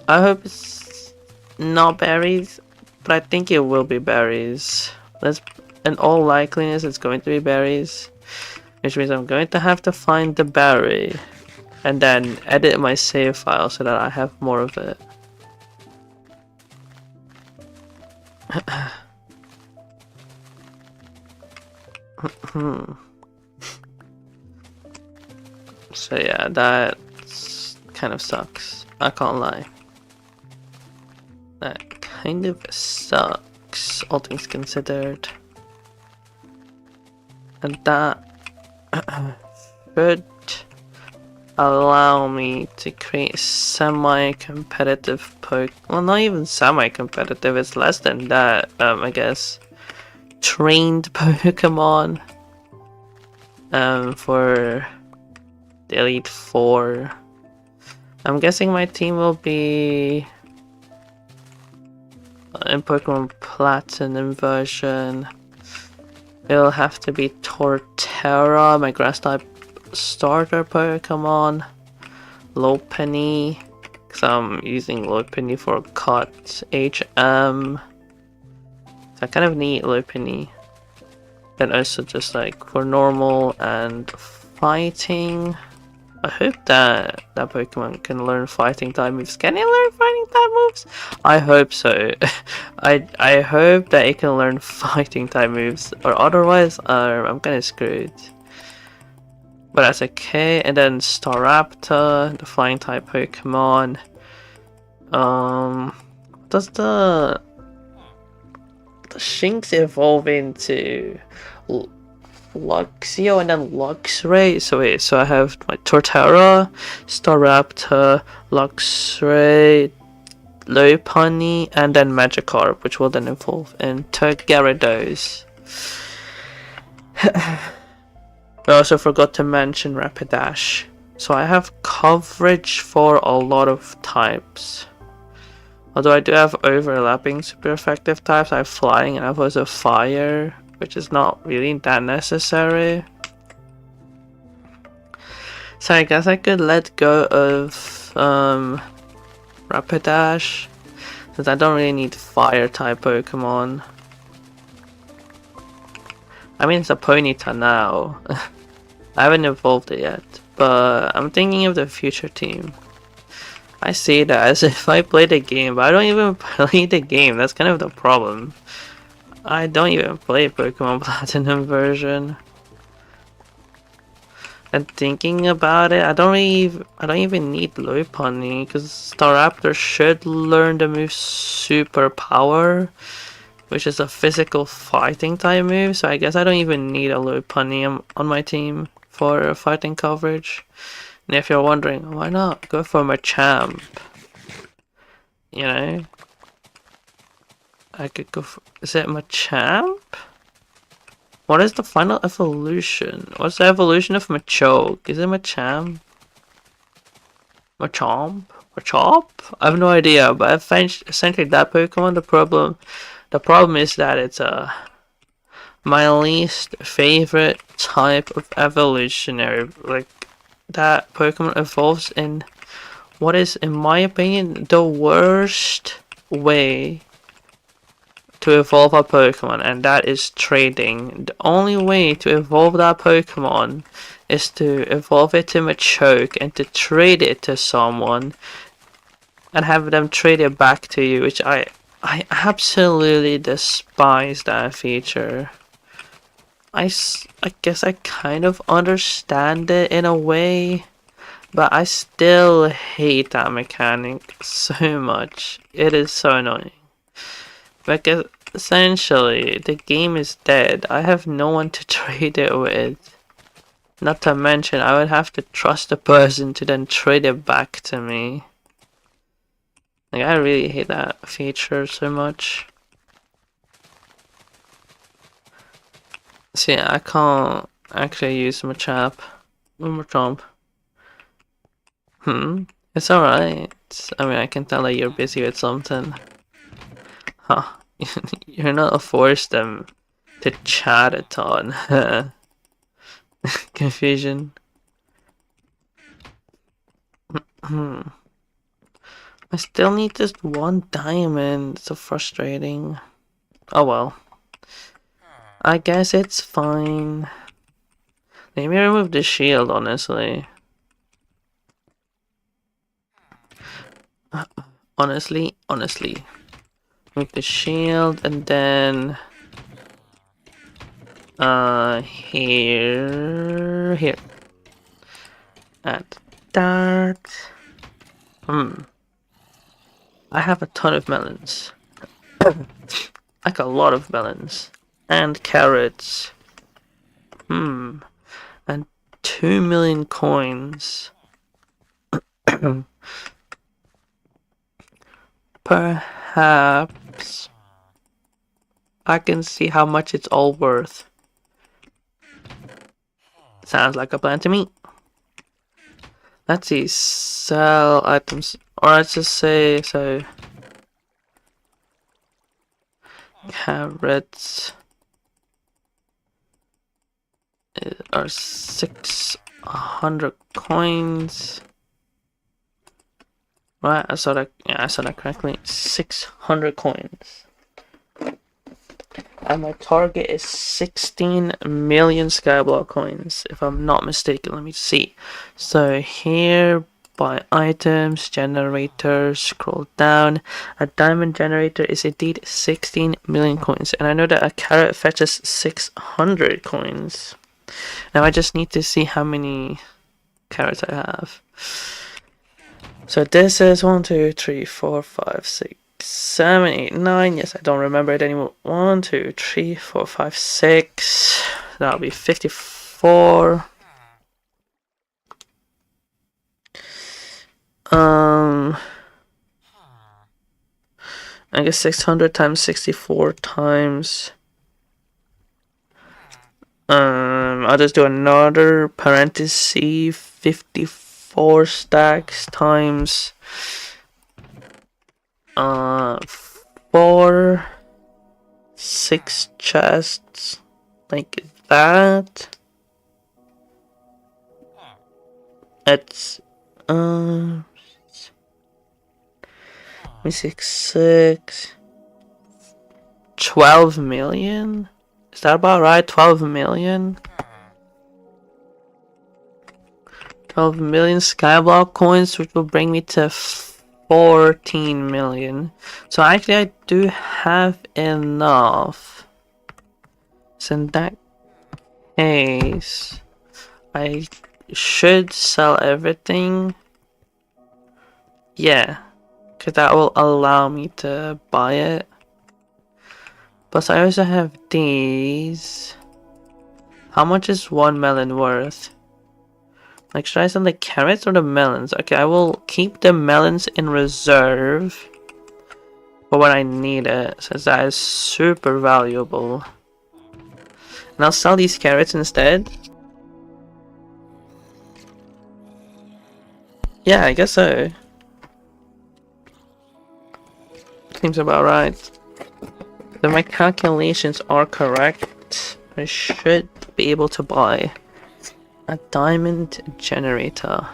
I hope it's not berries, but I think it will be berries. In all likeliness, it's going to be berries, which means I'm going to have to find the berry and then edit my save file so that I have more of it. So yeah, that kind of sucks. I can't lie. That kind of sucks, all things considered. And that should allow me to create semi-competitive well, not even semi-competitive, it's less than that, I guess. Trained Pokemon for the Elite Four. I'm guessing my team will be in Pokemon Platinum version. It'll have to be Torterra, my grass type starter Pokemon. Lopunny, because I'm using Lopunny for cut HM. So I kind of need Lopunny. And also just like for normal and fighting. I hope that Pokemon can learn fighting type moves. Can it learn fighting type moves? I hope so. I hope that it can learn fighting type moves, or otherwise I'm kinda screwed. But that's okay. And then Staraptor, the flying type Pokemon. Does the Shinx evolve into Luxio and then Luxray? So I have my Torterra, Staraptor, Luxray, Lopunny, and then Magikarp, which will then evolve into Gyarados. I also forgot to mention Rapidash. So I have coverage for a lot of types. Although I do have overlapping super effective types. I have Flying and I have also Fire, which is not really that necessary. So I guess I could let go of Rapidash, since I don't really need Fire type Pokemon. I mean, it's a Ponyta now. I haven't evolved it yet, but I'm thinking of the future team. I say that as if I play the game, but I don't even play the game. That's kind of the problem. I don't even play Pokemon Platinum version. And thinking about it, I don't even need Lopunny, because Staraptor should learn the move Super Power, which is a physical fighting type move. So I guess I don't even need a Lopunny on my team for fighting coverage. And if you're wondering, why not go for Machamp? You know, I could go for, is it Machamp? What is the final evolution? What's the evolution of Machoke? Is it Machamp? Machamp? Machop? I have no idea, but essentially that Pokemon, the problem is that it's my least favorite type of evolutionary. Like, that Pokemon evolves in what is, in my opinion, the worst way to evolve a Pokemon, and that is trading. The only way to evolve that Pokemon is to evolve it to Machoke and to trade it to someone and have them trade it back to you, which I absolutely despise that feature. I guess I kind of understand it in a way, but I still hate that mechanic so much. It is so annoying. Because essentially, the game is dead. I have no one to trade it with. Not to mention, I would have to trust the person to then trade it back to me. Like, I really hate that feature so much. So yeah, I can't actually use Machamp. It's alright. I mean, I can tell that you're busy with something. Huh. You're not forced them to chat a ton. Confusion. I still need this one diamond. It's so frustrating. Oh well. I guess it's fine. Let me remove the shield, honestly. Honestly. Remove the shield and then here. Add that. I have a ton of melons. Like a lot of melons. And carrots. And 2 million coins. Perhaps I can see how much it's all worth. Sounds like a plan to me. Let's see, sell items, or let's just say, so carrots are 600 coins. Right, I saw that. Yeah, I saw that correctly. 600 coins. And my target is 16 million Skyblock coins, if I'm not mistaken. Let me see. So here, buy items, generators, scroll down. A diamond generator is indeed 16 million coins. And I know that a carrot fetches 600 coins. Now I just need to see how many carrots I have. So this is 1, 2, 3, 4, 5, 6, 7, 8, 9. Yes, I don't remember it anymore. 1, 2, 3, 4, 5, 6. That'll be 54. I guess 600 times 64 times. I'll just do another parenthesis 54 stacks times 4 6 chests like that. It's 6 12 million. Is that about right? 12 million? 12 million Skyblock coins, which will bring me to 14 million. So actually I do have enough. So in that case, I should sell everything. Yeah, because that will allow me to buy it. Plus I also have these. How much is one melon worth? Like, should I sell the carrots or the melons? Okay, I will keep the melons in reserve for when I need it, since that is super valuable. And I'll sell these carrots instead. Yeah, I guess so. Seems about right. If my calculations are correct, I should be able to buy a diamond generator.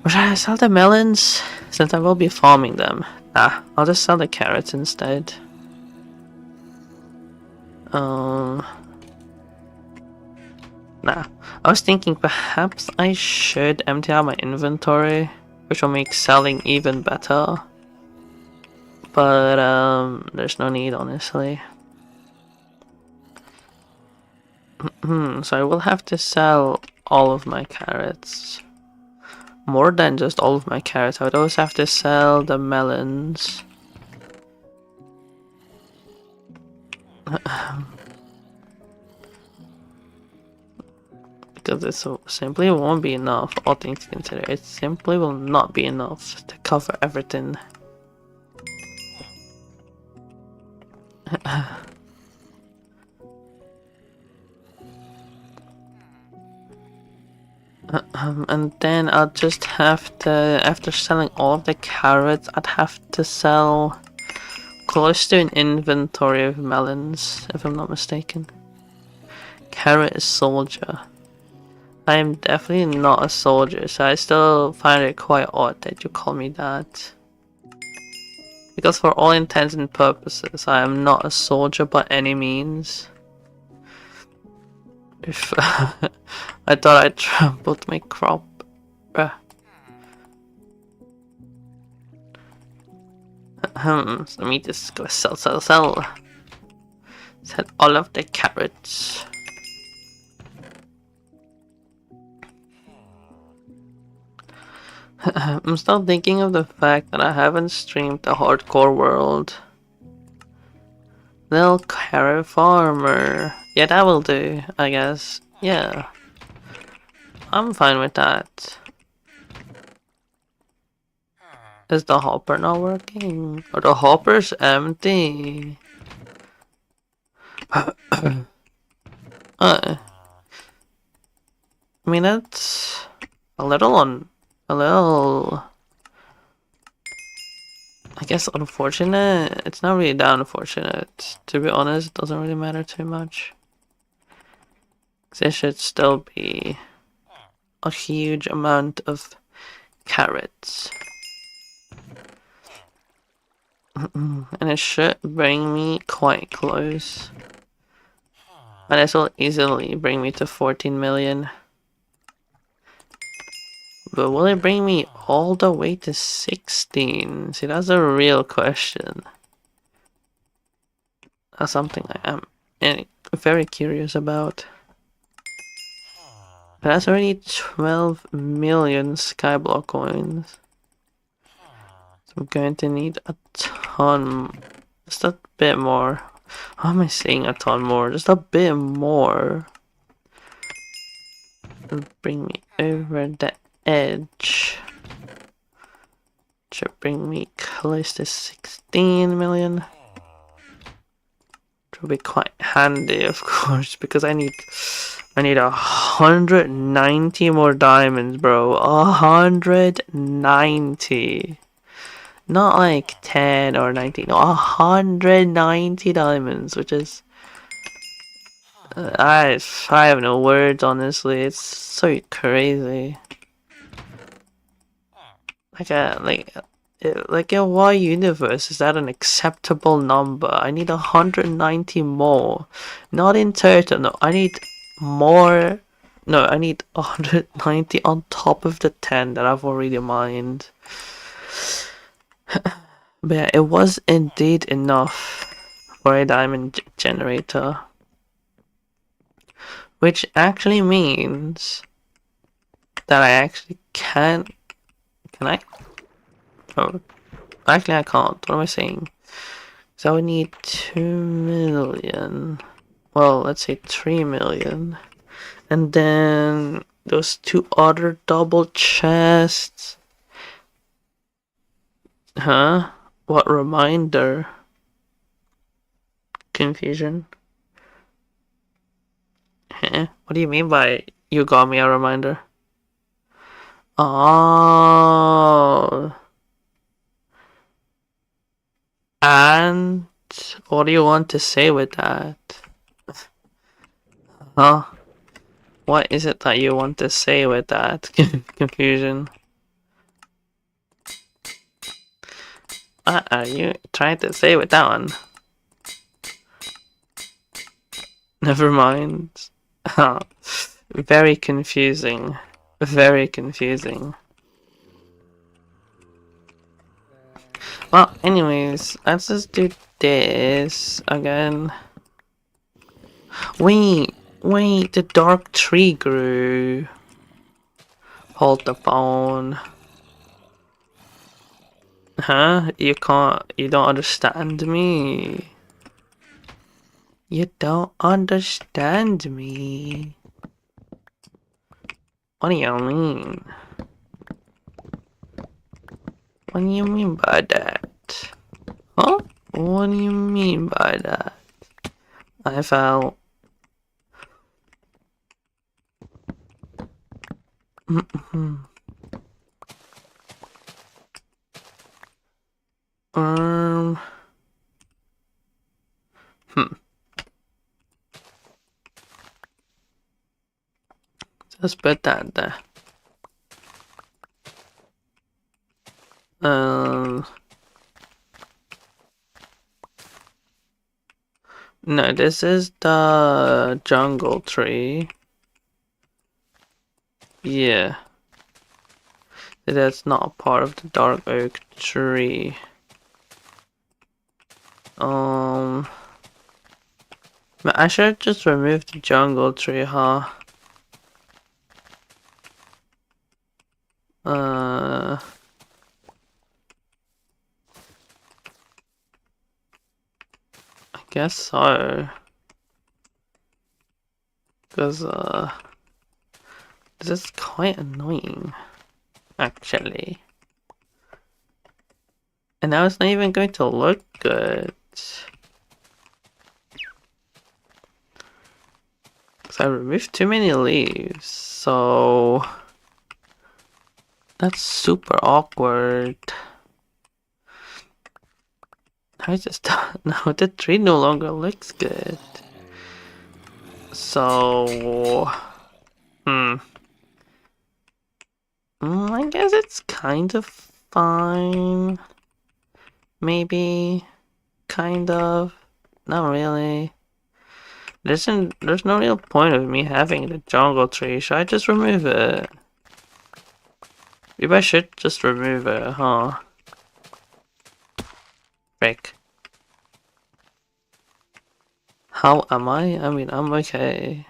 Or should I sell the melons? Since I will be farming them. I'll just sell the carrots instead. Nah. I was thinking perhaps I should empty out my inventory, which will make selling even better. But there's no need, honestly. So I will have to sell all of my carrots. More than just all of my carrots. I would always have to sell the melons. Because it simply won't be enough, all things considered. It simply will not be enough to cover everything. And then I'll just have to, after selling all of the carrots, I'd have to sell close to an inventory of melons, if I'm not mistaken. Carrot is soldier. I am definitely not a soldier, so I still find it quite odd that you call me that. Because for all intents and purposes, I am not a soldier by any means. If I thought I trampled my crop. Bruh. So let me just go sell. Sell all of the carrots. I'm still thinking of the fact that I haven't streamed the hardcore world. Little carrot farmer. Yeah, that will do, I guess. Yeah. I'm fine with that. Is the hopper not working? Or the hopper's empty? I mean, that's a little I guess unfortunate. It's not really that unfortunate. To be honest, it doesn't really matter too much. There should still be a huge amount of carrots. And it should bring me quite close. And this will easily bring me to 14 million. But will it bring me all the way to 16? See, that's a real question. That's something I am very curious about. But that's already 12 million Skyblock coins. So I'm going to need a ton. Just a bit more. How am I saying a ton more? Just a bit more. It'll bring me over the edge. Should bring me close to 16 million. Which will be quite handy, of course, because I need 190 more diamonds, bro. 190. Not like 10 or 19. No, 190 diamonds, which is I have no words, honestly. It's so crazy. Like in what universe is that an acceptable number? I need 190 more. Not in total, no, I need more. No, I need 190 on top of the 10 that I've already mined. But yeah, it was indeed enough for a diamond generator. Which actually means that I actually can I? Oh, actually I can't. What am I saying? So I would need 2 million. Well, let's say 3 million. And then those 2 other double chests. Huh? What reminder? Confusion. What do you mean by you got me a reminder? Oh. And what do you want to say with that? Huh? What is it that you want to say with that? Confusion. What are you trying to say with that one? Never mind. Very confusing. Very confusing. Well, anyways, let's just do this again. Wait, the dark tree grew. Hold the phone. Huh? You don't understand me. You don't understand me. What do you mean? What do you mean by that? Huh? What do you mean by that? I fell. Um. Just put that there. No, this is the jungle tree. Yeah. That's not part of the dark oak tree. I should just remove the jungle tree, huh? I guess so. Because, this is quite annoying, actually. And now it's not even going to look good. Because I removed too many leaves, so... That's super awkward. I just no, the tree no longer looks good. So, I guess it's kind of fine. Maybe, kind of, not really. There's no real point of me having the jungle tree. Should I just remove it? Maybe I should just remove it, huh? Frick. How am I? I mean, I'm okay.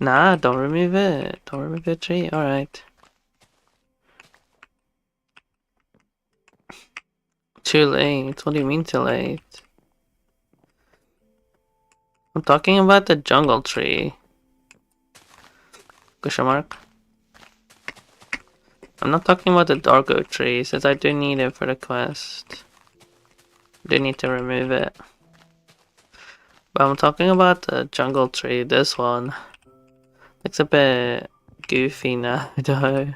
Nah, don't remove it. Don't remove the tree. Alright. Too late. What do you mean too late? I'm talking about the jungle tree. Question mark. I'm not talking about the dark oak tree, since I do need it for the quest. I do need to remove it. But I'm talking about the jungle tree, this one. Looks a bit goofy now, though.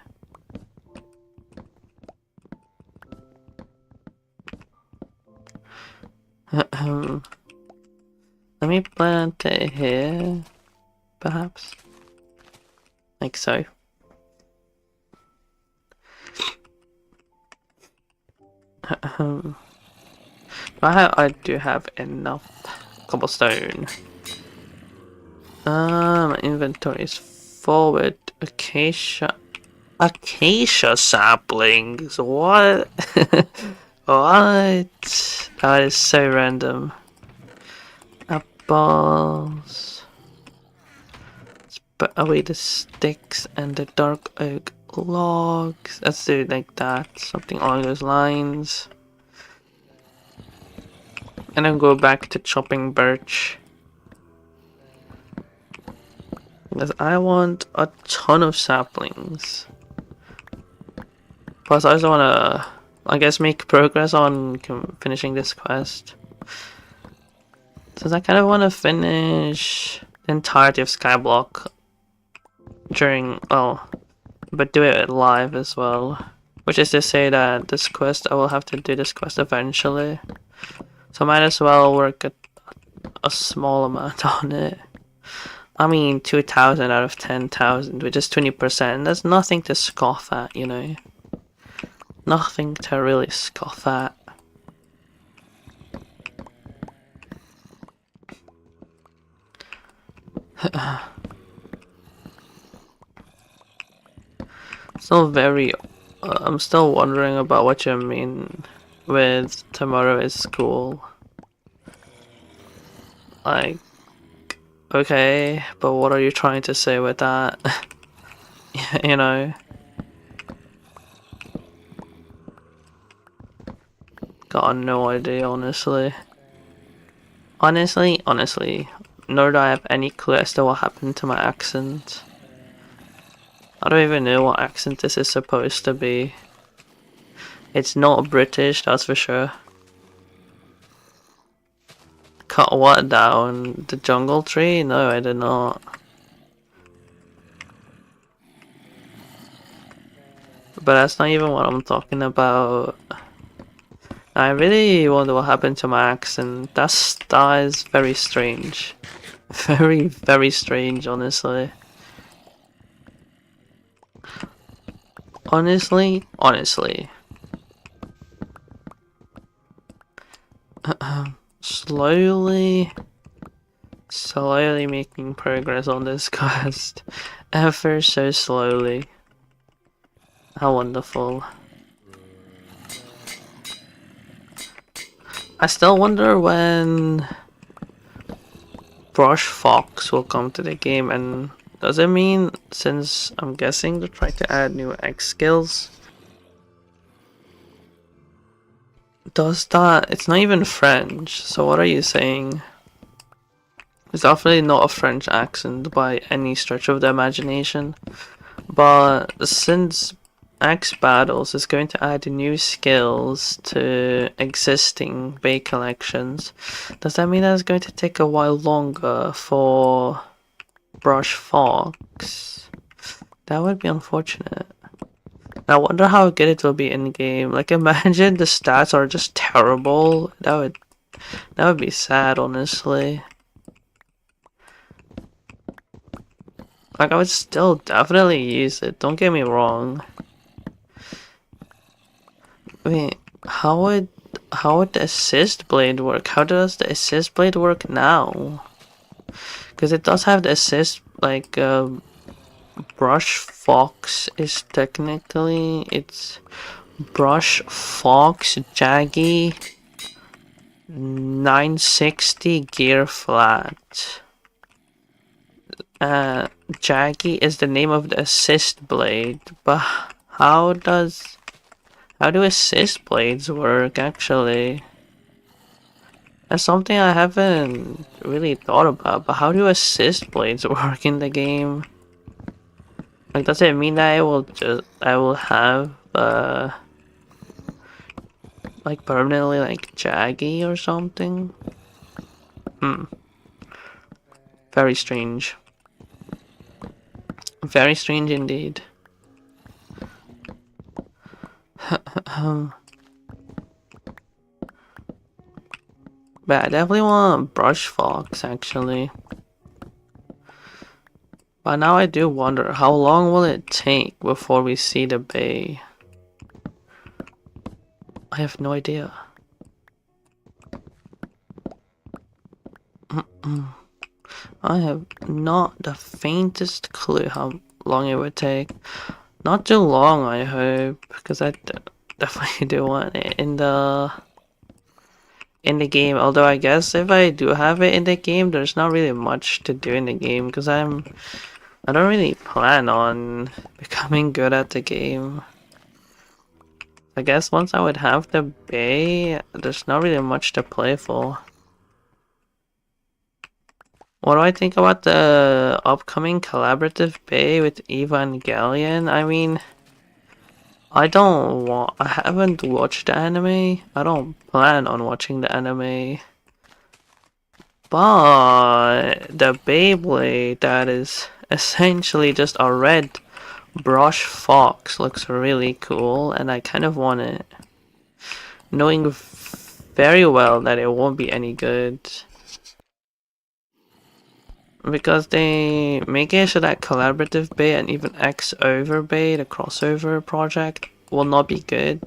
Let me plant it here, perhaps. Like so. I do have enough cobblestone. My inventory is full with acacia saplings. What? What? That is so random. Apples. Let's put away the sticks and the dark oak logs. Let's do it like that. Something along those lines. And then go back to chopping birch. Because I want a ton of saplings. Plus I also want to, I guess, make progress on finishing this quest. Since I kind of want to finish the entirety of Skyblock during, well, but do it live as well. Which is to say that this quest, I will have to do this quest eventually. So I might as well work a small amount on it. I mean, 2,000 out of 10,000, which is 20%. That's nothing to scoff at, you know. Nothing to really scoff at. Still very. I'm still wondering about what you mean with tomorrow is school. Like, okay, but what are you trying to say with that? You know? Got no idea, honestly. Honestly, nor do I have any clue as to what happened to my accent. I don't even know what accent this is supposed to be. It's not British, that's for sure. Cut what down? The jungle tree? No, I did not. But that's not even what I'm talking about. I really wonder what happened to my accent. That is very strange. Very, very strange, honestly. Honestly. Slowly making progress on this quest. Ever so slowly. How wonderful. I still wonder when Brush Fox will come to the game, and does it mean, since I'm guessing they're trying to add new X skills, does that, it's not even French, so what are you saying? It's definitely not a French accent by any stretch of the imagination, but since X Battles is going to add new skills to existing Bay collections, does that mean that it's going to take a while longer for Brush Fox? That would be unfortunate. I wonder how good it will be in game. Like, imagine the stats are just terrible. That would be sad, honestly. Like, I would still definitely use it, don't get me wrong. Wait, how would the assist blade work? How does the assist blade work now? Because it does have the assist, like, Brush Fox is technically, it's Brush Fox Jaggy 960 gear flat. Jaggy is the name of the assist blade, but how do assist blades work actually? That's something I haven't really thought about, but how do assist blades work in the game? Like, does it mean that I will have like permanently like jaggy or something? Very strange. Very strange indeed. But I definitely want Brush Fox actually. But now I do wonder, how long will it take before we see the bay? I have no idea. I have not the faintest clue how long it would take. Not too long, I hope, because I definitely do want it in the game. Although I guess if I do have it in the game, there's not really much to do in the game because I don't really plan on becoming good at the game. I guess once I would have the bay, there's not really much to play for. What do I think about the upcoming collaborative bay with Evangelion? I mean, I haven't watched the anime. I don't plan on watching the anime. But the Beyblade that is essentially just a red Brush Fox looks really cool, and I kind of want it. Knowing very well that it won't be any good. Because they make it so that collaborative bay and even X over bay, the crossover project, will not be good.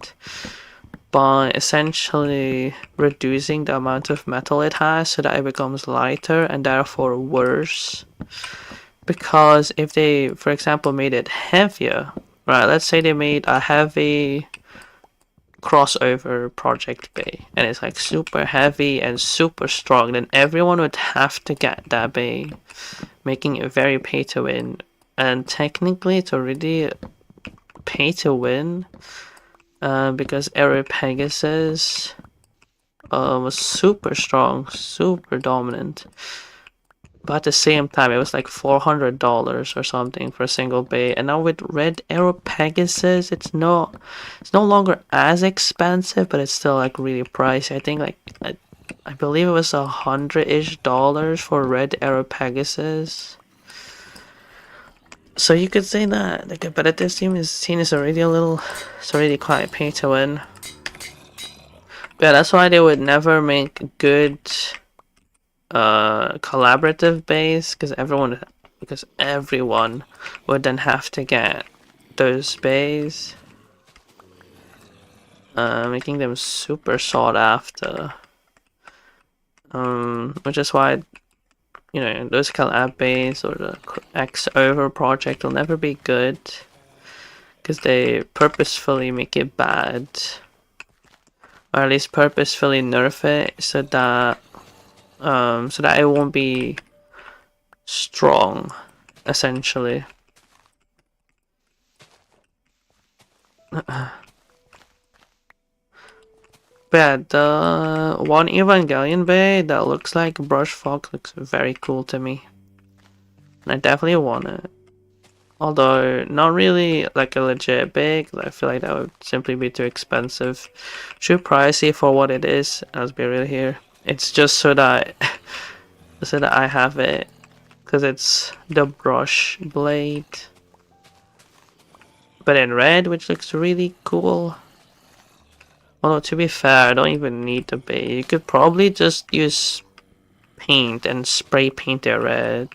by essentially reducing the amount of metal it has so that it becomes lighter and therefore worse. Because if they, for example, made it heavier, right, let's say they made a heavy crossover project bay and it's like super heavy and super strong, then everyone would have to get that bay, making it very pay to win. And technically it's already pay to win because Aero Pegasus was super strong, super dominant. But at the same time, it was like $400 or something for a single bay. And now with Red Arrow Pegasus, it's no longer as expensive, but it's still like really pricey. I think like I believe it was $100-ish for Red Arrow Pegasus. So you could say that the competitive scene is already it's already quite pay to win. But yeah, that's why they would never make good collaborative base, because everyone would then have to get those bays, making them super sought after. Which is why, you know, those collab bays or the X over project will never be good, because they purposefully make it bad, or at least purposefully nerf it so that it won't be strong, essentially. But yeah, the one Evangelion bay that looks like Brush Fox looks very cool to me. And I definitely want it. Although, not really like a legit bay, I feel like that would simply be too expensive. Too pricey for what it is, let's be real here. It's just so that I have it, because it's the brush blade. But in red, which looks really cool. Although to be fair, I don't even need the bay. You could probably just use paint and spray paint it red.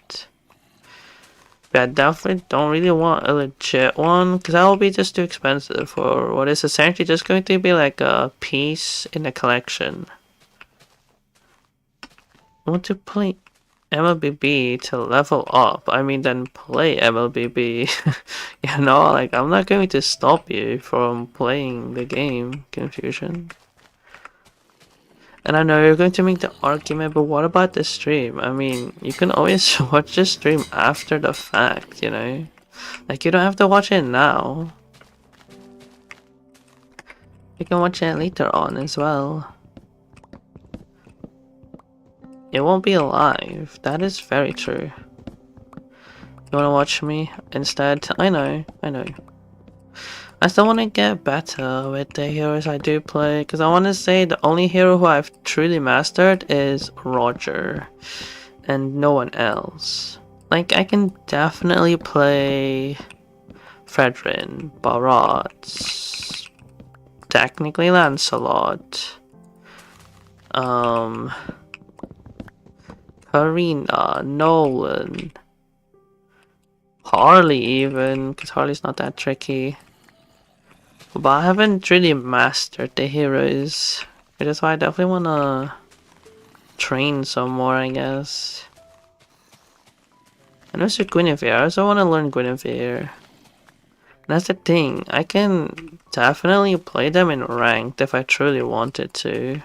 But I definitely don't really want a legit one, because that will be just too expensive for what is essentially just going to be like a piece in the collection. I want to play MLBB to level up. I mean, then play MLBB. You know, like, I'm not going to stop you from playing the game, Confusion. And I know you're going to make the argument, but what about the stream? I mean, you can always watch the stream after the fact, you know? Like, you don't have to watch it now. You can watch it later on as well. It won't be live. That is very true. You wanna watch me instead? I know. I still wanna get better with the heroes I do play, because I wanna say the only hero who I've truly mastered is Roger, and no one else. Like, I can definitely play Fredrin, Barat, technically Lancelot, Karina, Nolan, Harley even, because Harley's not that tricky. But I haven't really mastered the heroes, which is why I definitely want to train some more, I guess. And also Guinevere, I also want to learn Guinevere. That's the thing, I can definitely play them in ranked if I truly wanted to.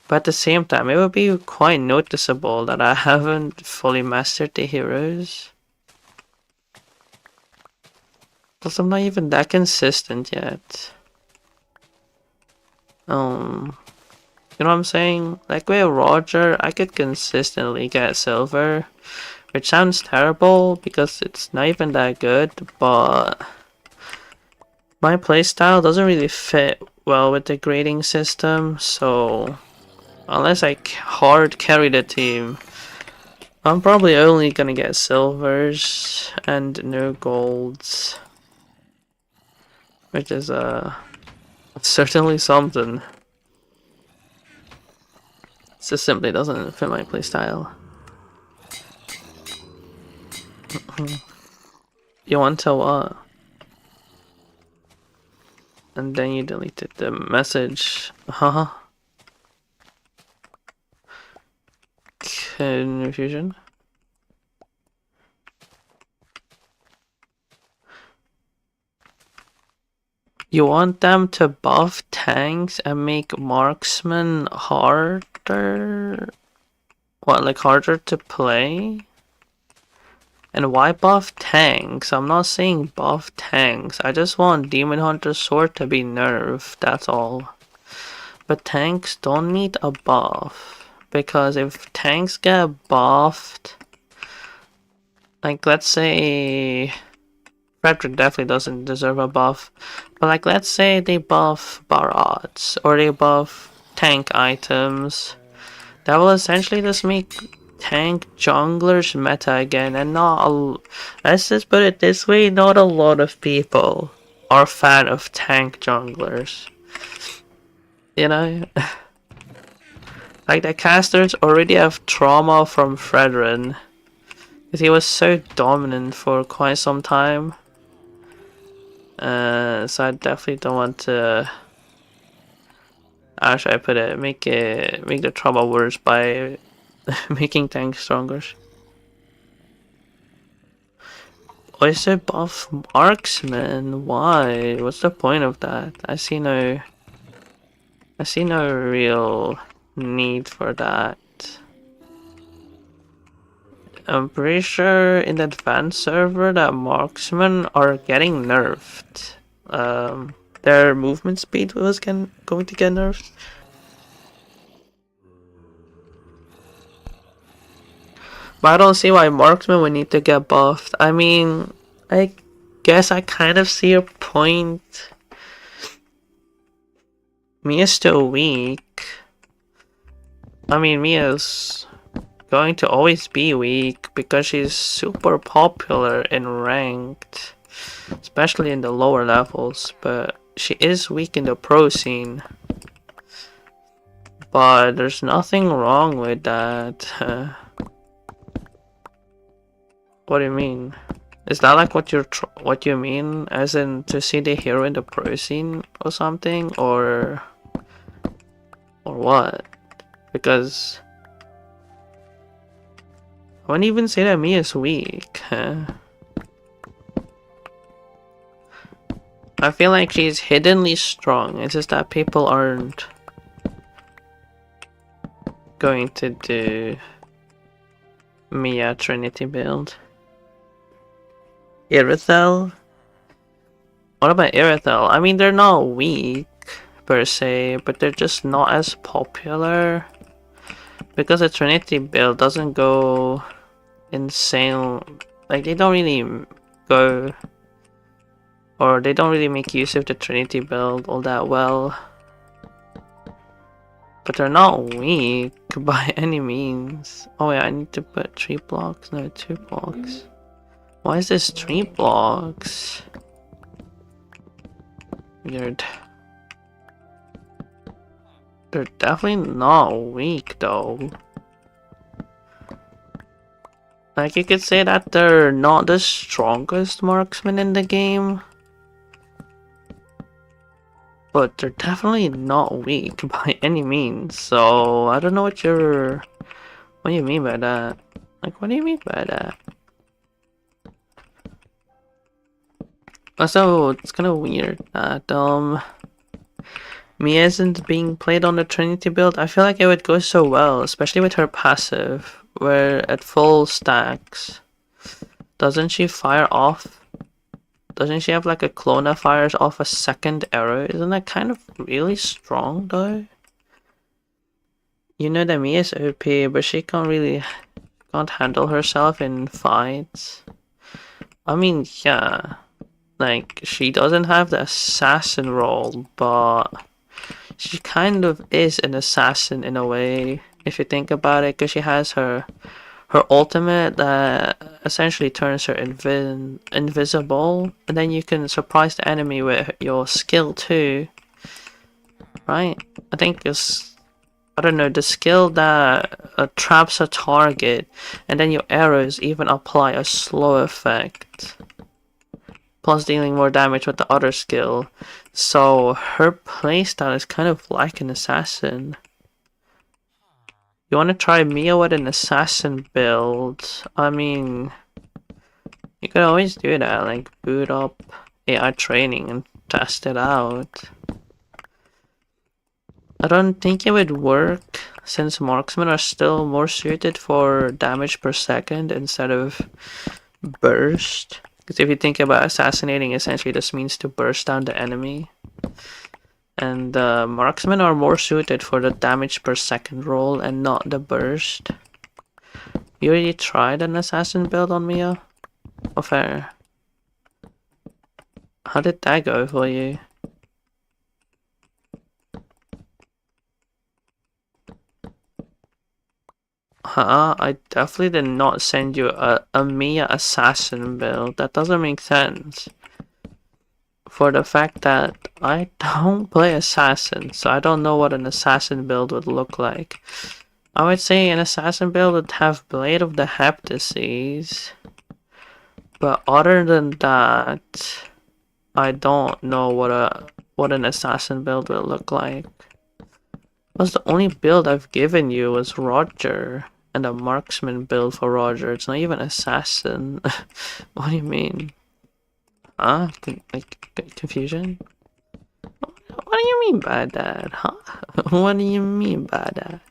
But at the same time, it would be quite noticeable that I haven't fully mastered the heroes. Plus, I'm not even that consistent yet. You know what I'm saying? Like with Roger, I could consistently get silver, which sounds terrible because it's not even that good, but my playstyle doesn't really fit well with the grading system, so unless I hard carry the team, I'm probably only gonna get silvers and no golds. Which is certainly something. It just simply doesn't fit my playstyle. You want to what? And then you deleted the message. Huh? Confusion. You want them to buff tanks and make marksmen harder? What, like harder to play? And why buff tanks? I'm not saying buff tanks. I just want Demon Hunter's sword to be nerfed, that's all. But tanks don't need a buff. Because if tanks get buffed, like let's say Frederick definitely doesn't deserve a buff. But like let's say they buff Barats or they buff tank items. That will essentially just make tank junglers meta again, and let's just put it this way, not a lot of people are fan of tank junglers. You know? Like the casters already have trauma from Fredrin. Because he was so dominant for quite some time. So I definitely don't want to... How should I put it? Make the trauma worse by making tanks stronger. Also buff marksman. Why? What's the point of that? I see no real need for that. I'm pretty sure in the advanced server that marksmen are getting nerfed. Their movement speed was going to get nerfed. But I don't see why marksmen would need to get buffed. I mean, I guess I kind of see a point. Mia's still weak. I mean, Mia's going to always be weak because she's super popular in ranked, especially in the lower levels, but she is weak in the pro scene. But there's nothing wrong with that. What do you mean? Is that like what you mean, as in to see the hero in the pro scene or something, or what? Because I wouldn't even say that Mia's weak. I feel like she's hiddenly strong. It's just that people aren't going to do Mia Trinity build. Irithel? What about Irithel? I mean, they're not weak per se, but they're just not as popular because the Trinity build doesn't go insane. Like, they don't really go, or they don't really make use of the Trinity build all that well. But they're not weak by any means. Oh wait, I need to put 3 blocks, no 2 blocks. Why is this 3 blocks? Weird. They're definitely not weak though. Like, you could say that they're not the strongest marksmen in the game, but they're definitely not weak by any means. So I don't know what do you mean by that? Like, what do you mean by that? Also, it's kind of weird that Mia isn't being played on the Trinity build. I feel like it would go so well, especially with her passive, where at full stacks, doesn't she fire off? Doesn't she have like a clone that fires off a second arrow? Isn't that kind of really strong though? You know that Mia's OP, but she can't handle herself in fights. I mean, yeah. Like, she doesn't have the assassin role, but she kind of is an assassin in a way, if you think about it, because she has her ultimate that essentially turns her invisible, and then you can surprise the enemy with your skill too, right? I think it's, I don't know, the skill that traps a target, and then your arrows even apply a slow effect. plus dealing more damage with the other skill. So her playstyle is kind of like an assassin. You want to try Mia with an assassin build? I mean, you could always do that, like boot up AI training and test it out. I don't think it would work since marksmen are still more suited for damage per second instead of burst. Because if you think about assassinating, essentially this means to burst down the enemy. And marksmen are more suited for the damage per second roll and not the burst. You already tried an assassin build on Mia? Oh, fair. How did that go for you? Huh? I definitely did not send you a Mia assassin build. That doesn't make sense. For the fact that I don't play assassin, so I don't know what an assassin build would look like. I would say an assassin build would have Blade of the Heptases. But other than that, I don't know what an assassin build will look like. Because the only build I've given you was Roger, and a marksman build for Roger. It's not even assassin. What do you mean? Huh? Confusion? What do you mean by that, huh? What do you mean by that?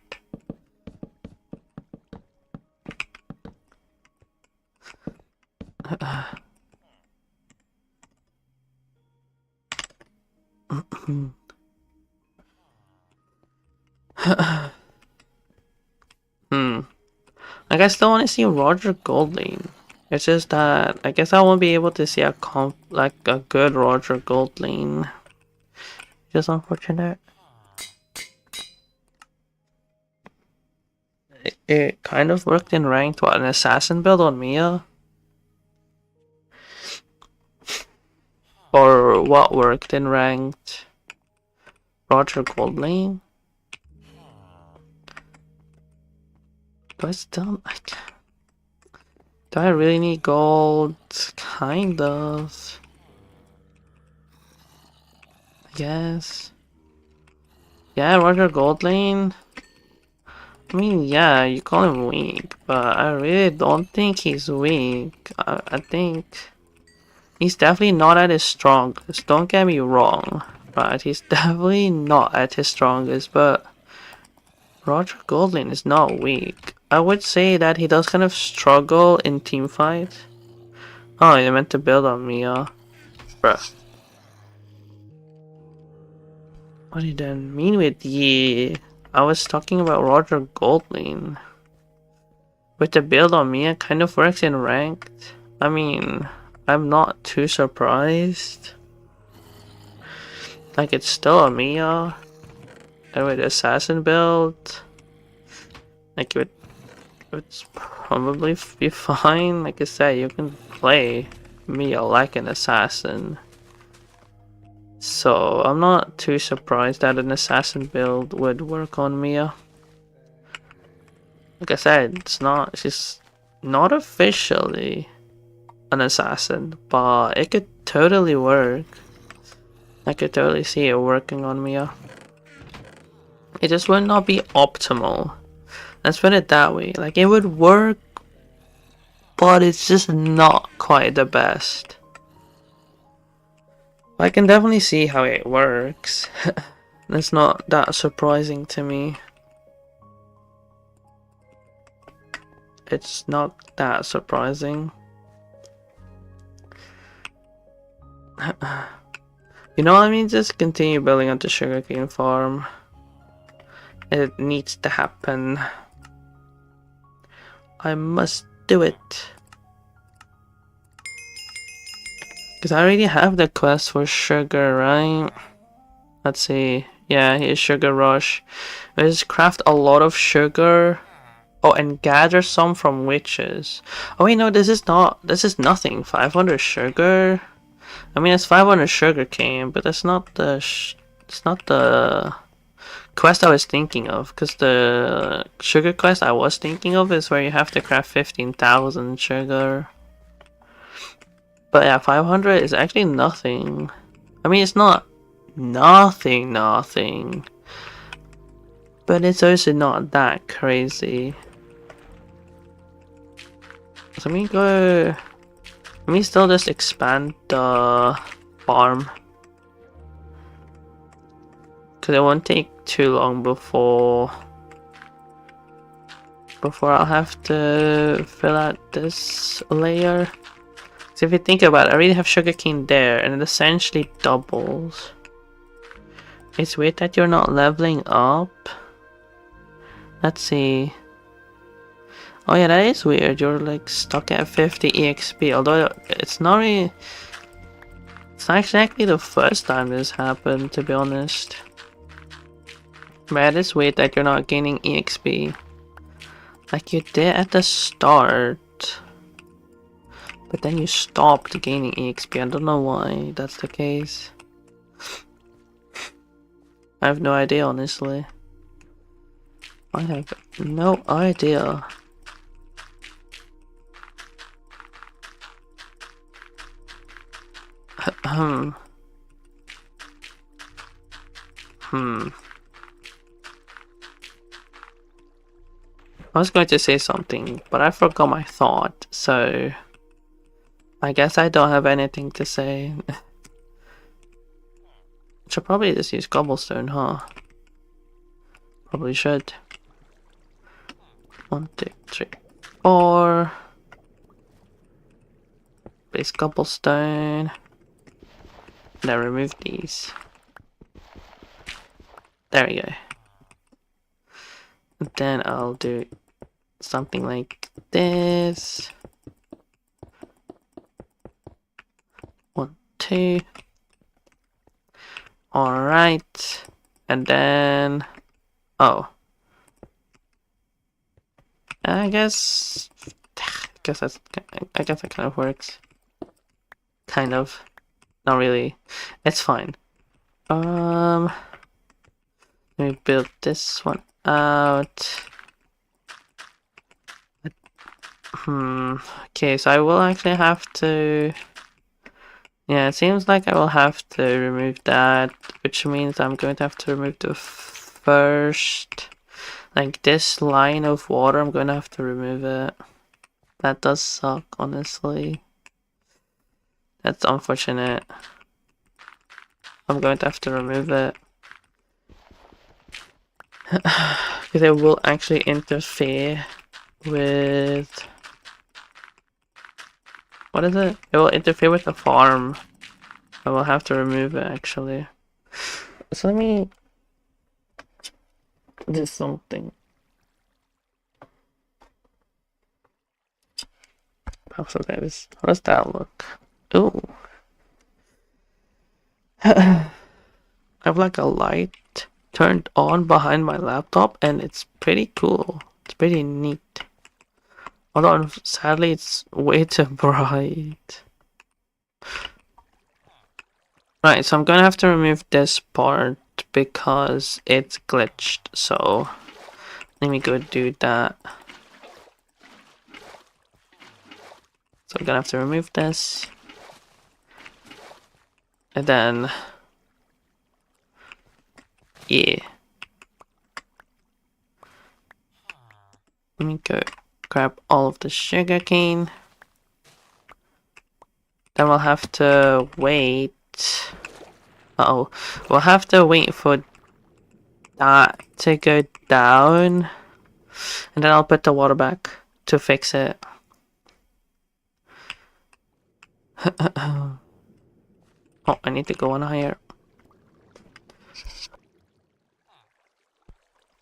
Like, I still want to see Roger Goldlane. It's just that I guess I won't be able to see a good Roger Goldlane. Just unfortunate. It kind of worked in ranked. What, an assassin build on Mia? Or what worked in ranked? Roger Goldlane? Do I still like? Do I really need gold? Kind of. I guess. Yeah, Roger Goldlane. I mean, yeah, you call him weak, but I really don't think he's weak. I think he's definitely not at his strongest. Don't get me wrong, right? He's definitely not at his strongest, but Roger Goldlane is not weak. I would say that he does kind of struggle in team fights. Oh, you meant to build on me, bruh. What do you then mean with ye? I was talking about Roger Goldlane. With the build on me, it kind of works in ranked. I mean, I'm not too surprised. Like, it's still a Mia. And with assassin build, like, it's probably be fine. Like I said, you can play Mia like an assassin. So I'm not too surprised that an assassin build would work on Mia. Like I said, she's not officially an assassin, but it could totally work. I could totally see it working on Mia. It just would not be optimal. Let's put it that way. Like, it would work, but it's just not quite the best. I can definitely see how it works. That's not that surprising to me. It's not that surprising. You know what I mean? Just continue building on the sugarcane farm. It needs to happen. I must do it. Because I already have the quest for sugar, right? Let's see. Yeah, here's Sugar Rush. Let's craft a lot of sugar. Oh, and gather some from witches. Oh wait, no, this is nothing. 500 sugar? I mean, it's 500 sugar cane, but that's not the quest I was thinking of, because the sugar quest I was thinking of is where you have to craft 15,000 sugar. But yeah, 500 is actually nothing. I mean, it's not nothing, but it's also not that crazy. So let me still just expand the farm. Because it won't take too long before I'll have to fill out this layer. So if you think about it, I already have sugarcane there, and it essentially doubles. It's weird that you're not leveling up. Let's see. Oh yeah, that is weird. You're like stuck at 50 EXP, although it's not really... It's not exactly the first time this happened, to be honest. But it is weird that you're not gaining EXP. Like you did at the start. But then you stopped gaining EXP. I don't know why that's the case. I have no idea, honestly. I have no idea. I was going to say something, but I forgot my thought, so I guess I don't have anything to say. Should probably just use cobblestone, huh? Probably should. 1, 2, 3, 4. Place cobblestone. Now remove these. There we go. Then I'll do something like this. 1, 2. Alright. And then... Oh. I guess that kind of works. Kind of. Not really. It's fine. Let me build this one out. Okay, so I will actually have to... Yeah, it seems like I will have to remove that, which means I'm going to have to remove the first... Like this line of water, I'm going to have to remove it. That does suck, honestly. That's unfortunate. I'm going to have to remove it. Because it will actually interfere with... What is it? It will interfere with the farm. I will have to remove it, actually. So let me do something. How does that look? Ooh. I have like a light turned on behind my laptop, and it's pretty cool. It's pretty neat. Although sadly it's way too bright. Right, so I'm gonna have to remove this part because it's glitched, so let me go do that. So I'm gonna have to remove this. And then... Yeah. Let me go grab all of the sugarcane. Then we'll have to wait. Uh-oh. We'll have to wait for that to go down. And then I'll put the water back to fix it. Oh, I need to go on higher.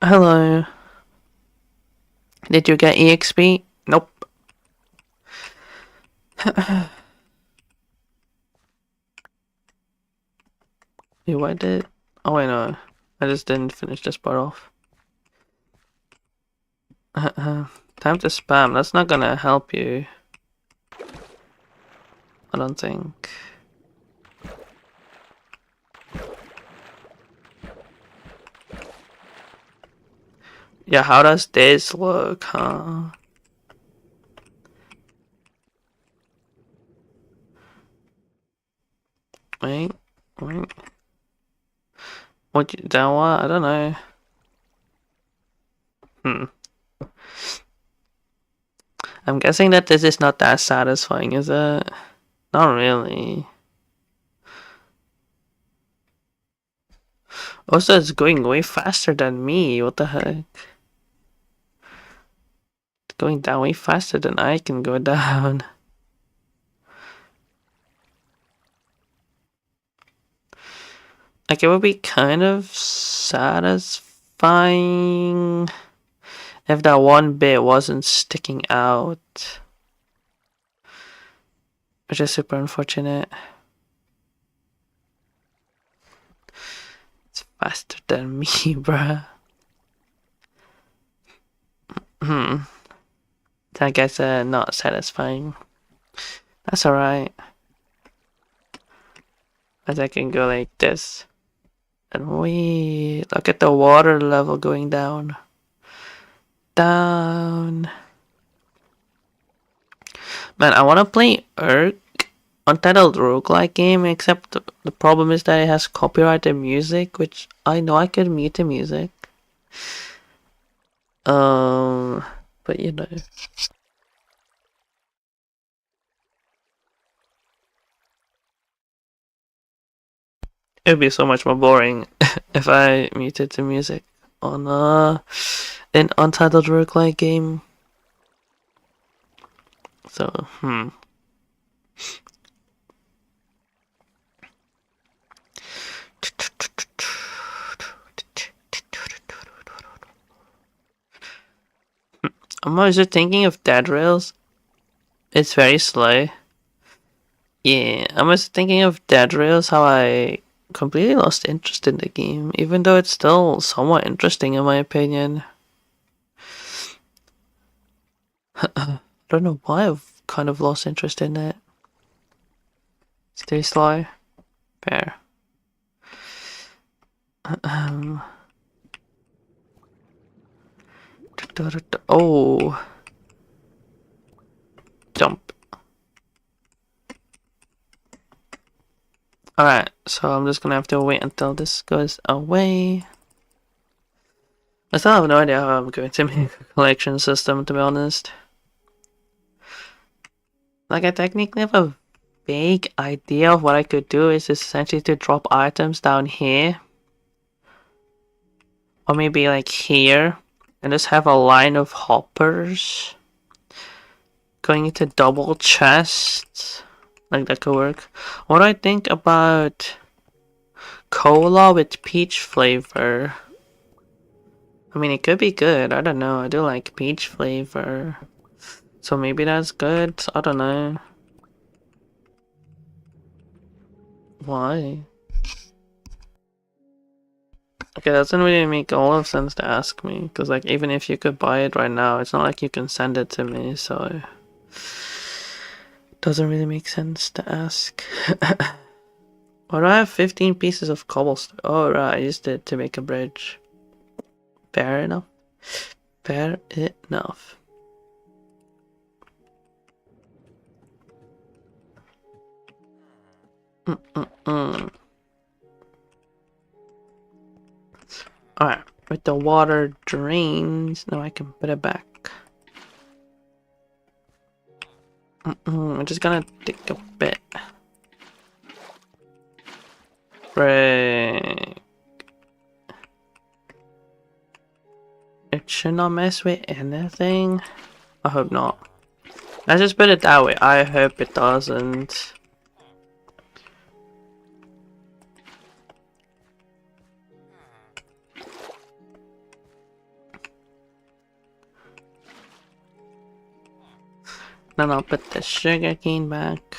Hello. Did you get EXP? Nope. Yeah, what I did? Oh, I know. I just didn't finish this part off. Time to spam. That's not gonna help you. I don't think. Yeah, how does this look, huh? Wait. What you that what? I don't know. I'm guessing that this is not that satisfying, is it? Not really. Also, it's going way faster than me. What the heck? It's going down way faster than I can go down. Like, it would be kind of satisfying if that one bit wasn't sticking out. Which is super unfortunate. It's faster than me, bruh. I guess not satisfying. That's alright. As I can go like this. And wait, look at the water level going down. Down. Man, I wanna play Untitled roguelike game, except the problem is that it has copyrighted music, which I know I could mute the music. But you know. It would be so much more boring if I muted the music on an Untitled roguelike game. So, I'm also thinking of Dead Rails. It's very slow. Yeah, I was thinking of Dead Rails, how I completely lost interest in the game, even though it's still somewhat interesting in my opinion. I don't know why I've kind of lost interest in it. Stay slow. Fair. Oh. Jump. Alright, so I'm just gonna have to wait until this goes away. I still have no idea how I'm going to make a collection system, to be honest. Like, I technically have a vague idea of what I could do is essentially to drop items down here. Or maybe like here. And just have a line of hoppers going into double chests. Like, that could work. What do I think about cola with peach flavor? I mean, it could be good. I don't know. I do like peach flavor. So maybe that's good. I don't know. Why? Okay, that doesn't really make a lot of sense to ask me. Because, like, even if you could buy it right now, it's not like you can send it to me, so... Doesn't really make sense to ask. Why do I have 15 pieces of cobblestone? Oh, right, I used it to make a bridge. Fair enough. Fair enough. Alright, with the water drains, now I can put it back. I'm just gonna take a bit. Break. It should not mess with anything. I hope not. Let's just put it that way. I hope it doesn't. Then I'll put the sugar cane back.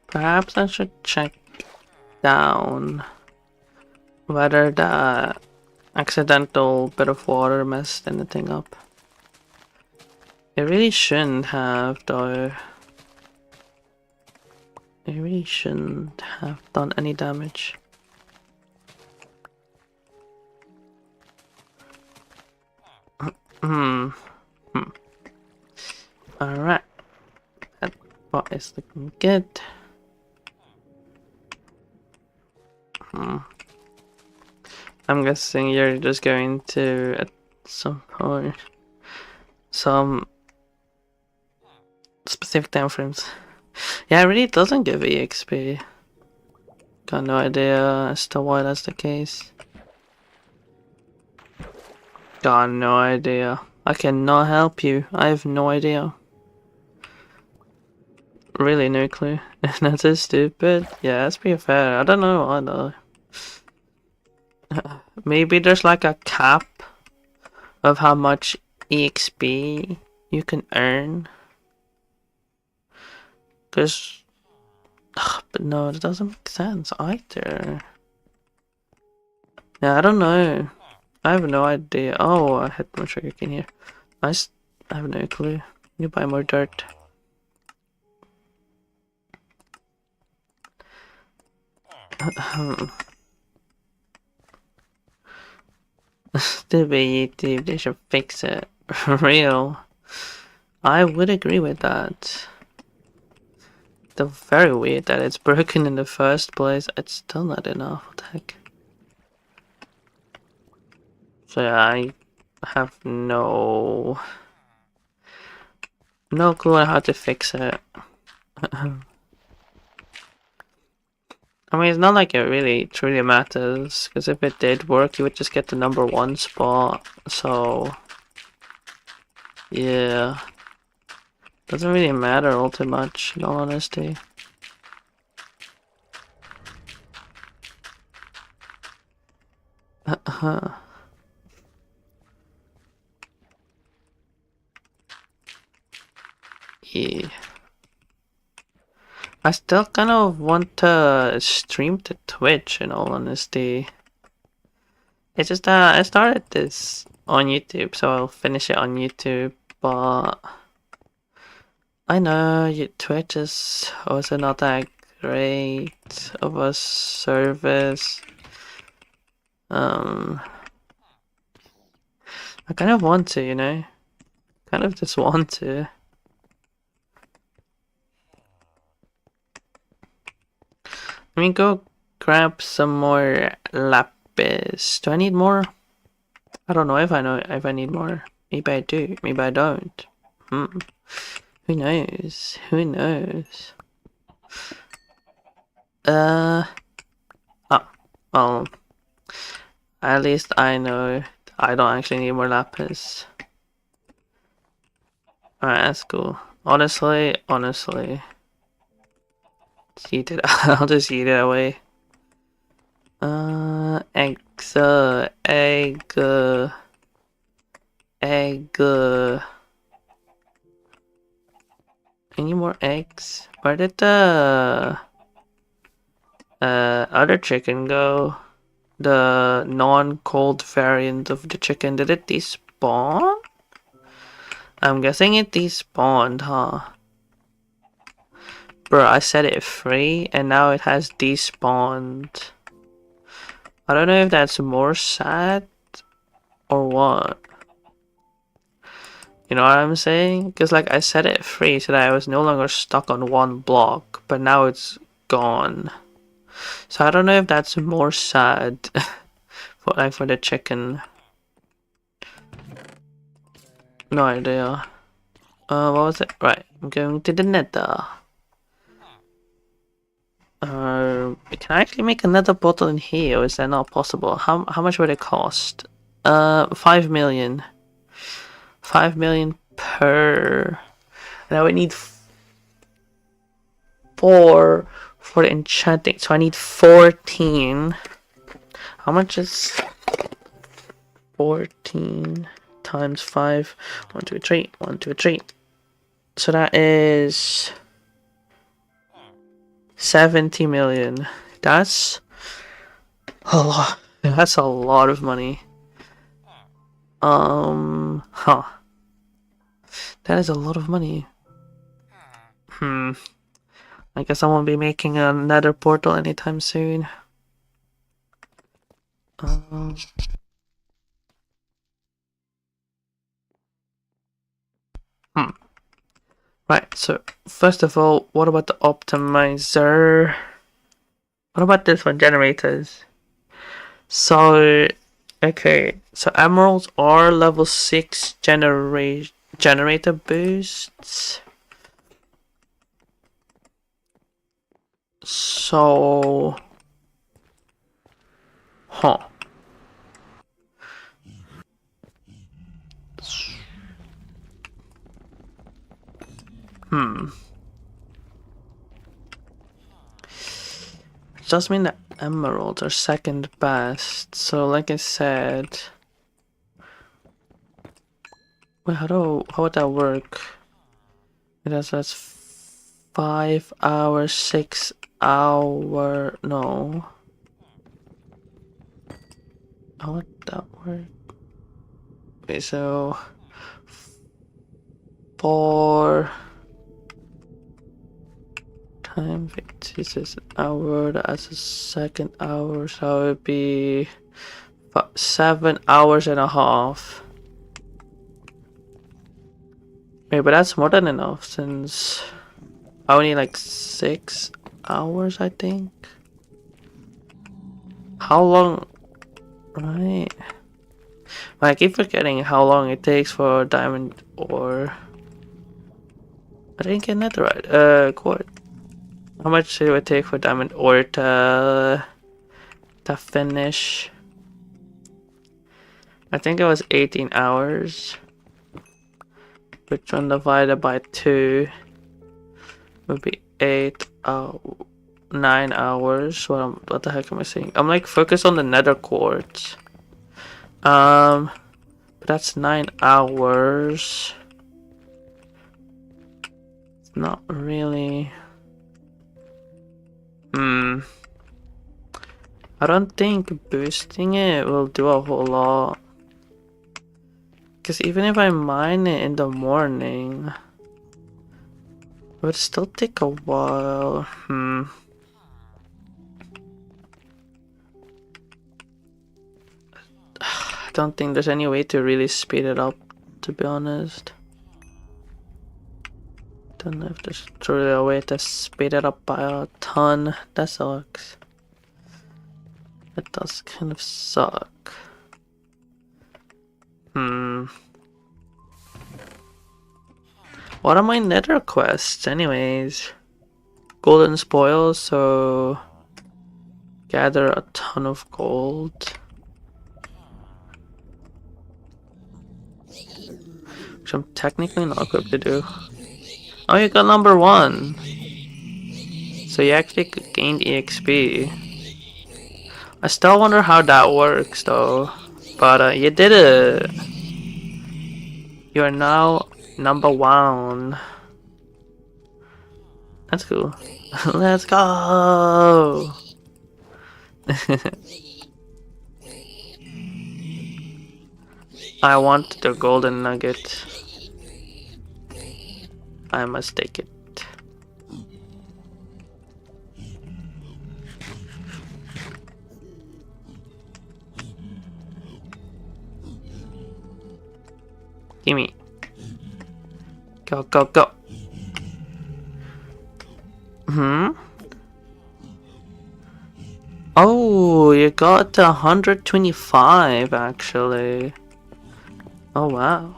Perhaps I should check down whether the accidental bit of water messed anything up. It really shouldn't have, though. It really shouldn't have done any damage. is looking good. I'm guessing you're just going to, at some point, some specific time frames. Yeah, it really doesn't give EXP. Got no idea as to why that's the case. Got no idea. I cannot help you. I have no idea. Really no clue. That's so stupid. Yeah, that's pretty fair. I don't know why though. Maybe there's like a cap of how much EXP you can earn. Cause, but no, it doesn't make sense either. Yeah, I don't know. I have no idea. Oh, I had more sugarcane here. I have no clue. You buy more dirt. Stupid YouTube, they should fix it. For real. I would agree with that. It's very weird that it's broken in the first place. It's still not enough. What the heck? So yeah, I have no clue on how to fix it. I mean, it's not like it really truly matters, because if it did work, you would just get the #1 spot. So yeah, doesn't really matter all too much, in all honesty. Yeah. I still kind of want to stream to Twitch, in all honesty. It's just that I started this on YouTube, so I'll finish it on YouTube, but I know Twitch is also not that great of a service. I kind of want to, you know? Kind of just want to. Let me go grab some more lapis. Do I need more? I don't know if I need more. Maybe I do. Maybe I don't. Who knows? Who knows? Oh, well, at least I know I don't actually need more lapis. Alright, that's cool. Honestly, eat it. I'll just eat it away. Eggs, egg. Any more eggs? Where did the other chicken go? The non-cold variant of the chicken, did it despawn? I'm guessing it despawned, huh? Bro, I set it free and now it has despawned. I don't know if that's more sad or what. You know what I'm saying? Because like I set it free so that I was no longer stuck on one block, but now it's gone. So I don't know if that's more sad for the chicken. No idea. What was it? Right, I'm going to the nether. Can I actually make another bottle in here, or is that not possible? How much would it cost? 5 million. 5 million per. And I would need 4 for the enchanting, so I need 14. How much is 14 times 5? 1, 2, 3. 1, 2, 3. So that is 70 million. That's a lot. That's a lot of money. Huh. That is a lot of money. I guess I won't be making another portal anytime soon. Right, so first of all, what about the optimizer? What about this one, generators? So, okay, so emeralds are level 6 generator boosts. So, huh. Hmm. It does mean that emeralds are second best. So, like I said, wait, how would that work? That's 5 hours, 6 hour. No. How would that work? Okay, so 4 times 56 an hour. That's a second hour, so it would be 7 hours and a half. Wait, but that's more than enough since I only like 6 hours, I think. How long? Right. I keep forgetting how long it takes for diamond ore. I didn't get netherite. Quartz. How much did it take for diamond ore to finish? I think it was 18 hours. Which one divided by 2 would be 9 hours. What the heck am I saying? I'm like focused on the nether quartz. But that's 9 hours. It's not really. I don't think boosting it will do a whole lot. Because even if I mine it in the morning, it would still take a while. I don't think there's any way to really speed it up, to be honest. Don't know if there's truly a way to speed it up by a ton. That sucks. It does kind of suck. What are my nether quests anyways? Golden spoils, so gather a ton of gold. Which I'm technically not equipped to do. Oh, you got number 1. So you actually gained EXP. I still wonder how that works though. But you did it. You are now number 1. That's cool. Let's go! I want the golden nugget. I must take it. Gimme. Go, go, go. Oh, you got 125 actually. Oh wow.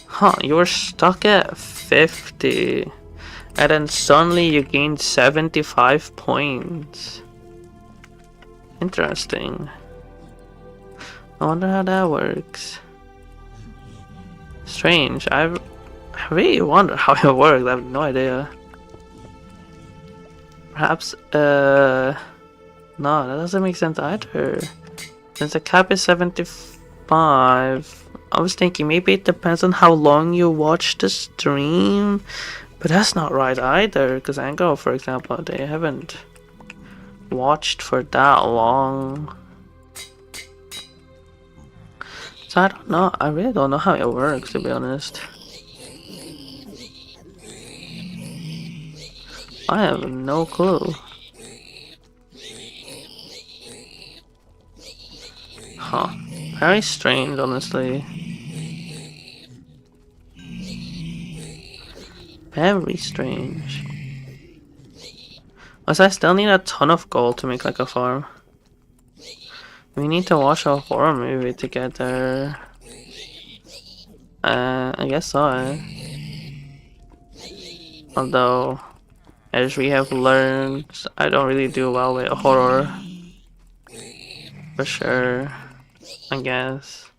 Huh, you were stuck at 50. And then suddenly you gained 75 points. Interesting. I wonder how that works. Strange. I really wonder how it works. I have no idea. Perhaps, no, that doesn't make sense either. Since the cap is 75. I was thinking maybe it depends on how long you watch the stream. But that's not right either. Because Ango, for example, they haven't watched for that long. So I don't know. I really don't know how it works, to be honest. I have no clue. Huh. Very strange, honestly. Very strange. Also, I still need a ton of gold to make like a farm. We need to watch a horror movie together. I guess so. Although, as we have learned, I don't really do well with horror. For sure. I guess.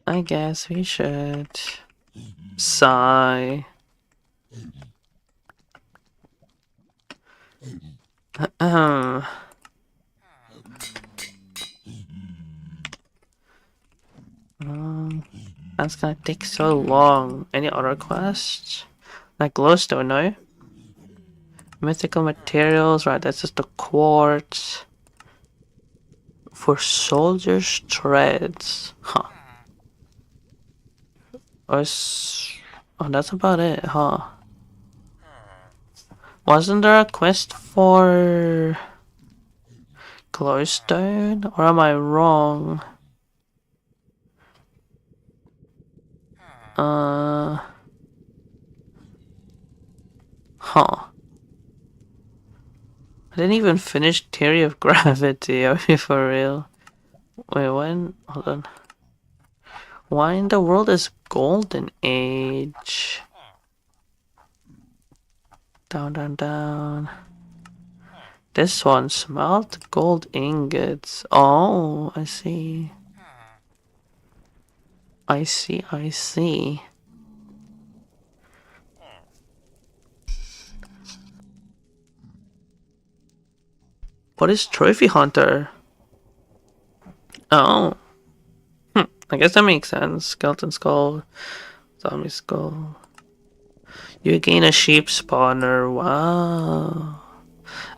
I guess we should. Sigh. That's gonna take so long. Any other quests? Like glowstone, no? Mythical materials, right? That's just the quartz. For soldiers' treads. Huh. Oh, that's about it, huh? Wasn't there a quest for glowstone? Or am I wrong? Huh. I didn't even finish Theory of Gravity, are you for real? Wait, when? Hold on. Why in the world is Golden Age? Down, down, down. This one, smelt gold ingots. Oh, I see. I see, I see. What is Trophy Hunter? Oh. I guess that makes sense. Skeleton skull, zombie skull. You gain a sheep spawner. Wow.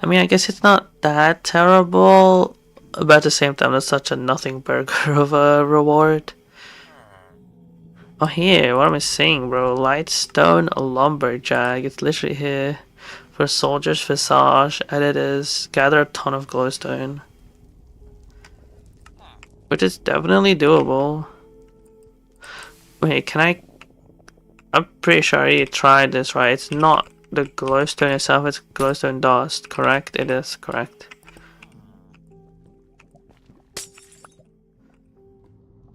I mean, I guess it's not that terrible, but at the same time, that's such a nothing burger of a reward. Oh, here, what am I saying, bro? Lightstone Lumberjack. It's literally here. For Soldier's Visage, editors, gather a ton of glowstone. Which is definitely doable. Wait, can I... I'm pretty sure I already tried this, right? It's not the glowstone itself, it's glowstone dust, correct? It is, correct.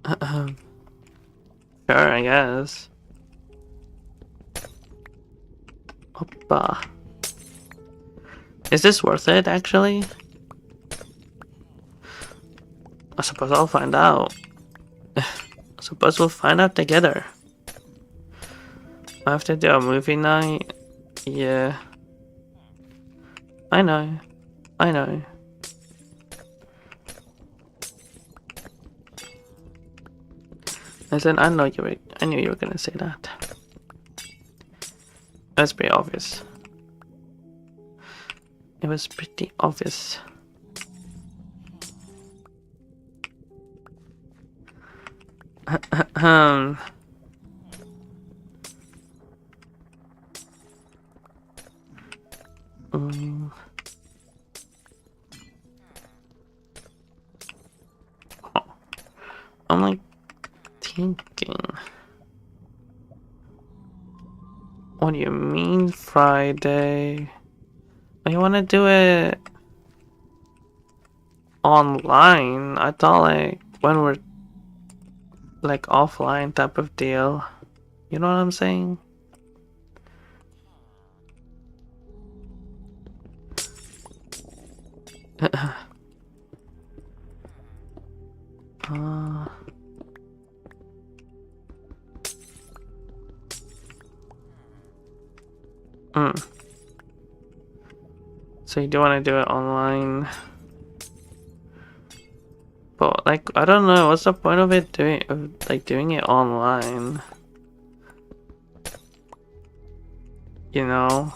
Sure, I guess. Oppa. Is this worth it, actually? I suppose I'll find out. I suppose we'll find out together. I have to do a movie night? Yeah. I know. I know. I said I knew you were gonna say that. That's pretty obvious. It was pretty obvious. I'm like thinking. What do you mean Friday? Oh, you wanna do it online? I thought like when we're like offline type of deal. You know what I'm saying? So you do want to do it online, but like I don't know, what's the point of it doing it online? You know,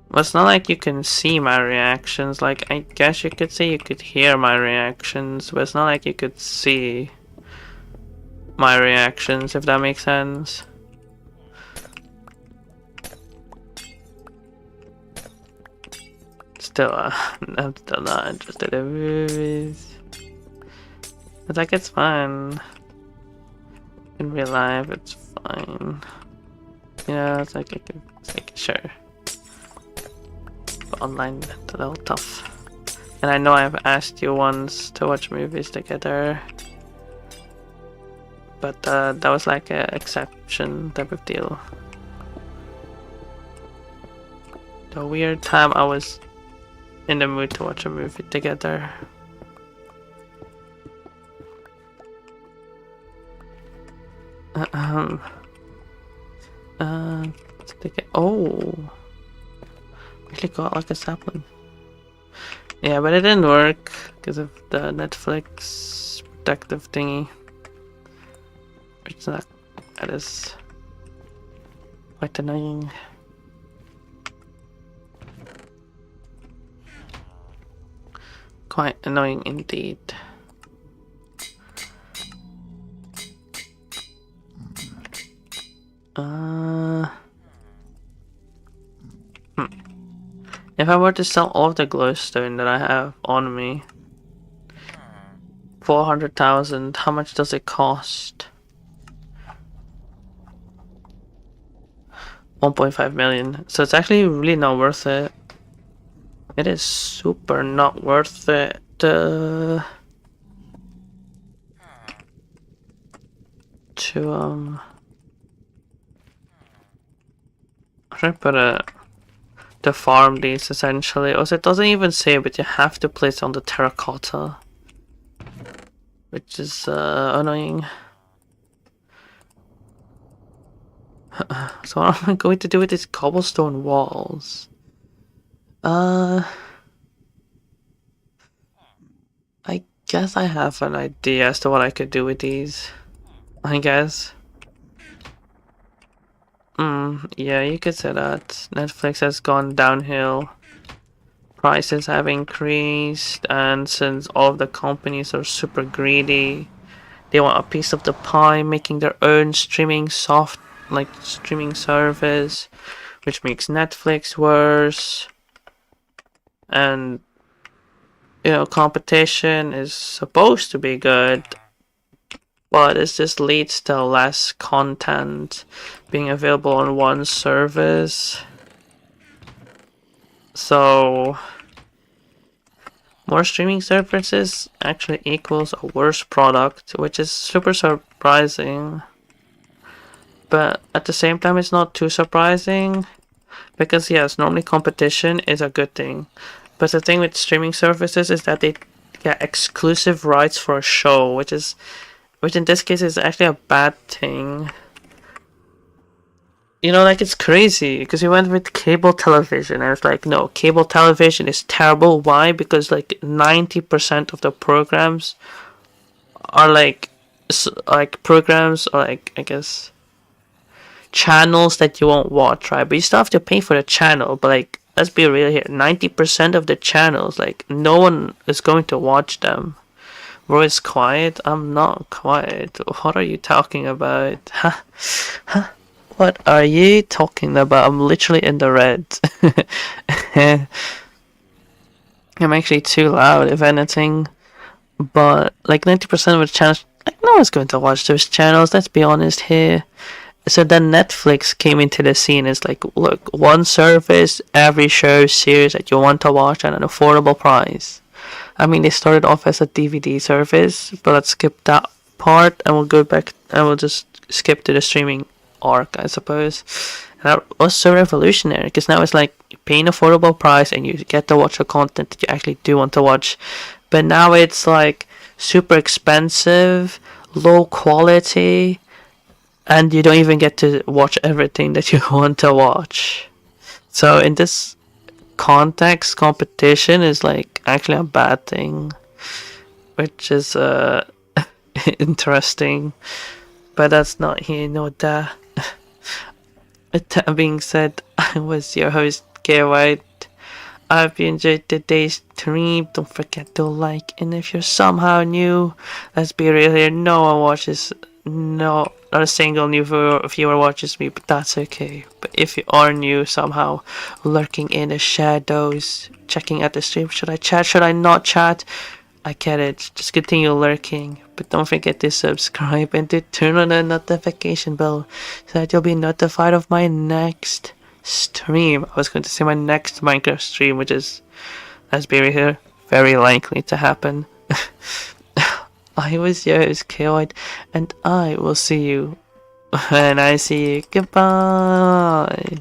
well, it's not like you can see my reactions. Like I guess you could say you could hear my reactions, but it's not like you could see my reactions, if that makes sense. Still, I'm still not interested in movies. It's like, it's fun. In real life, it's fine. Yeah, it's like, it's like sure. But online, it's a little tough. And I know I've asked you once to watch movies together. But that was like an exception type of deal. The weird time I was in the mood to watch a movie together. Oh, really got like a sapling. Yeah, but it didn't work because of the Netflix protective thingy. It's not. That is quite annoying. Quite annoying indeed. If I were to sell all of the glowstone that I have on me, 400,000, how much does it cost? 1.5 million. So it's actually really not worth it. It is super not worth it. I'm trying to put to farm these essentially. Also, it doesn't even say, but you have to place on the terracotta, which is annoying. So what am I going to do with these cobblestone walls? I guess I have an idea as to what I could do with these. I guess. Yeah, you could say that. Netflix has gone downhill. Prices have increased, and since all of the companies are super greedy, they want a piece of the pie, making their own streaming streaming service, which makes Netflix worse. And you know, competition is supposed to be good, but it just leads to less content being available on one service. So more streaming services actually equals a worse product, which is super surprising. But at the same time, it's not too surprising, because yes, normally competition is a good thing. But the thing with streaming services is that they get exclusive rights for a show, which in this case is actually a bad thing. You know, like, it's crazy because we went with cable television and it's like, no, cable television is terrible. Why? Because like 90% of the programs are like programs, or like, I guess, channels that you won't watch, right? But you still have to pay for the channel. But like, let's be real here, 90% of the channels, like, no one is going to watch them. Bro, it's quiet. I'm not quiet. What are you talking about? Huh? What are you talking about? I'm literally in the red. I'm actually too loud, if anything. But like 90% of the channels, like, no one's going to watch those channels. Let's be honest here. So then Netflix came into the scene. It's like, look, one service, every show, series that you want to watch at an affordable price. I mean, they started off as a DVD service, but let's skip that part and we'll go back and we'll just skip to the streaming arc, I suppose. And that was so revolutionary, because now it's like you pay an affordable price and you get to watch the content that you actually do want to watch. But now it's like super expensive, low quality, and you don't even get to watch everything that you want to watch. So in this context, competition is like actually a bad thing, which is interesting. But that's not here nor there. That being said, I was your host, K White. I hope you enjoyed today's stream. Don't forget to like, and if you're somehow new, let's be real here, no one watches, not a single new viewer watches me, but that's okay. But if you are new, somehow lurking in the shadows, checking out the stream, should I chat, should I not chat? I get it. Just continue lurking. But don't forget to subscribe and to turn on the notification bell so that you'll be notified of my next stream. I was going to say my next Minecraft stream, which is, let's be real here, very likely to happen. I was your host, Chaoid, and I will see you when I see you. Goodbye.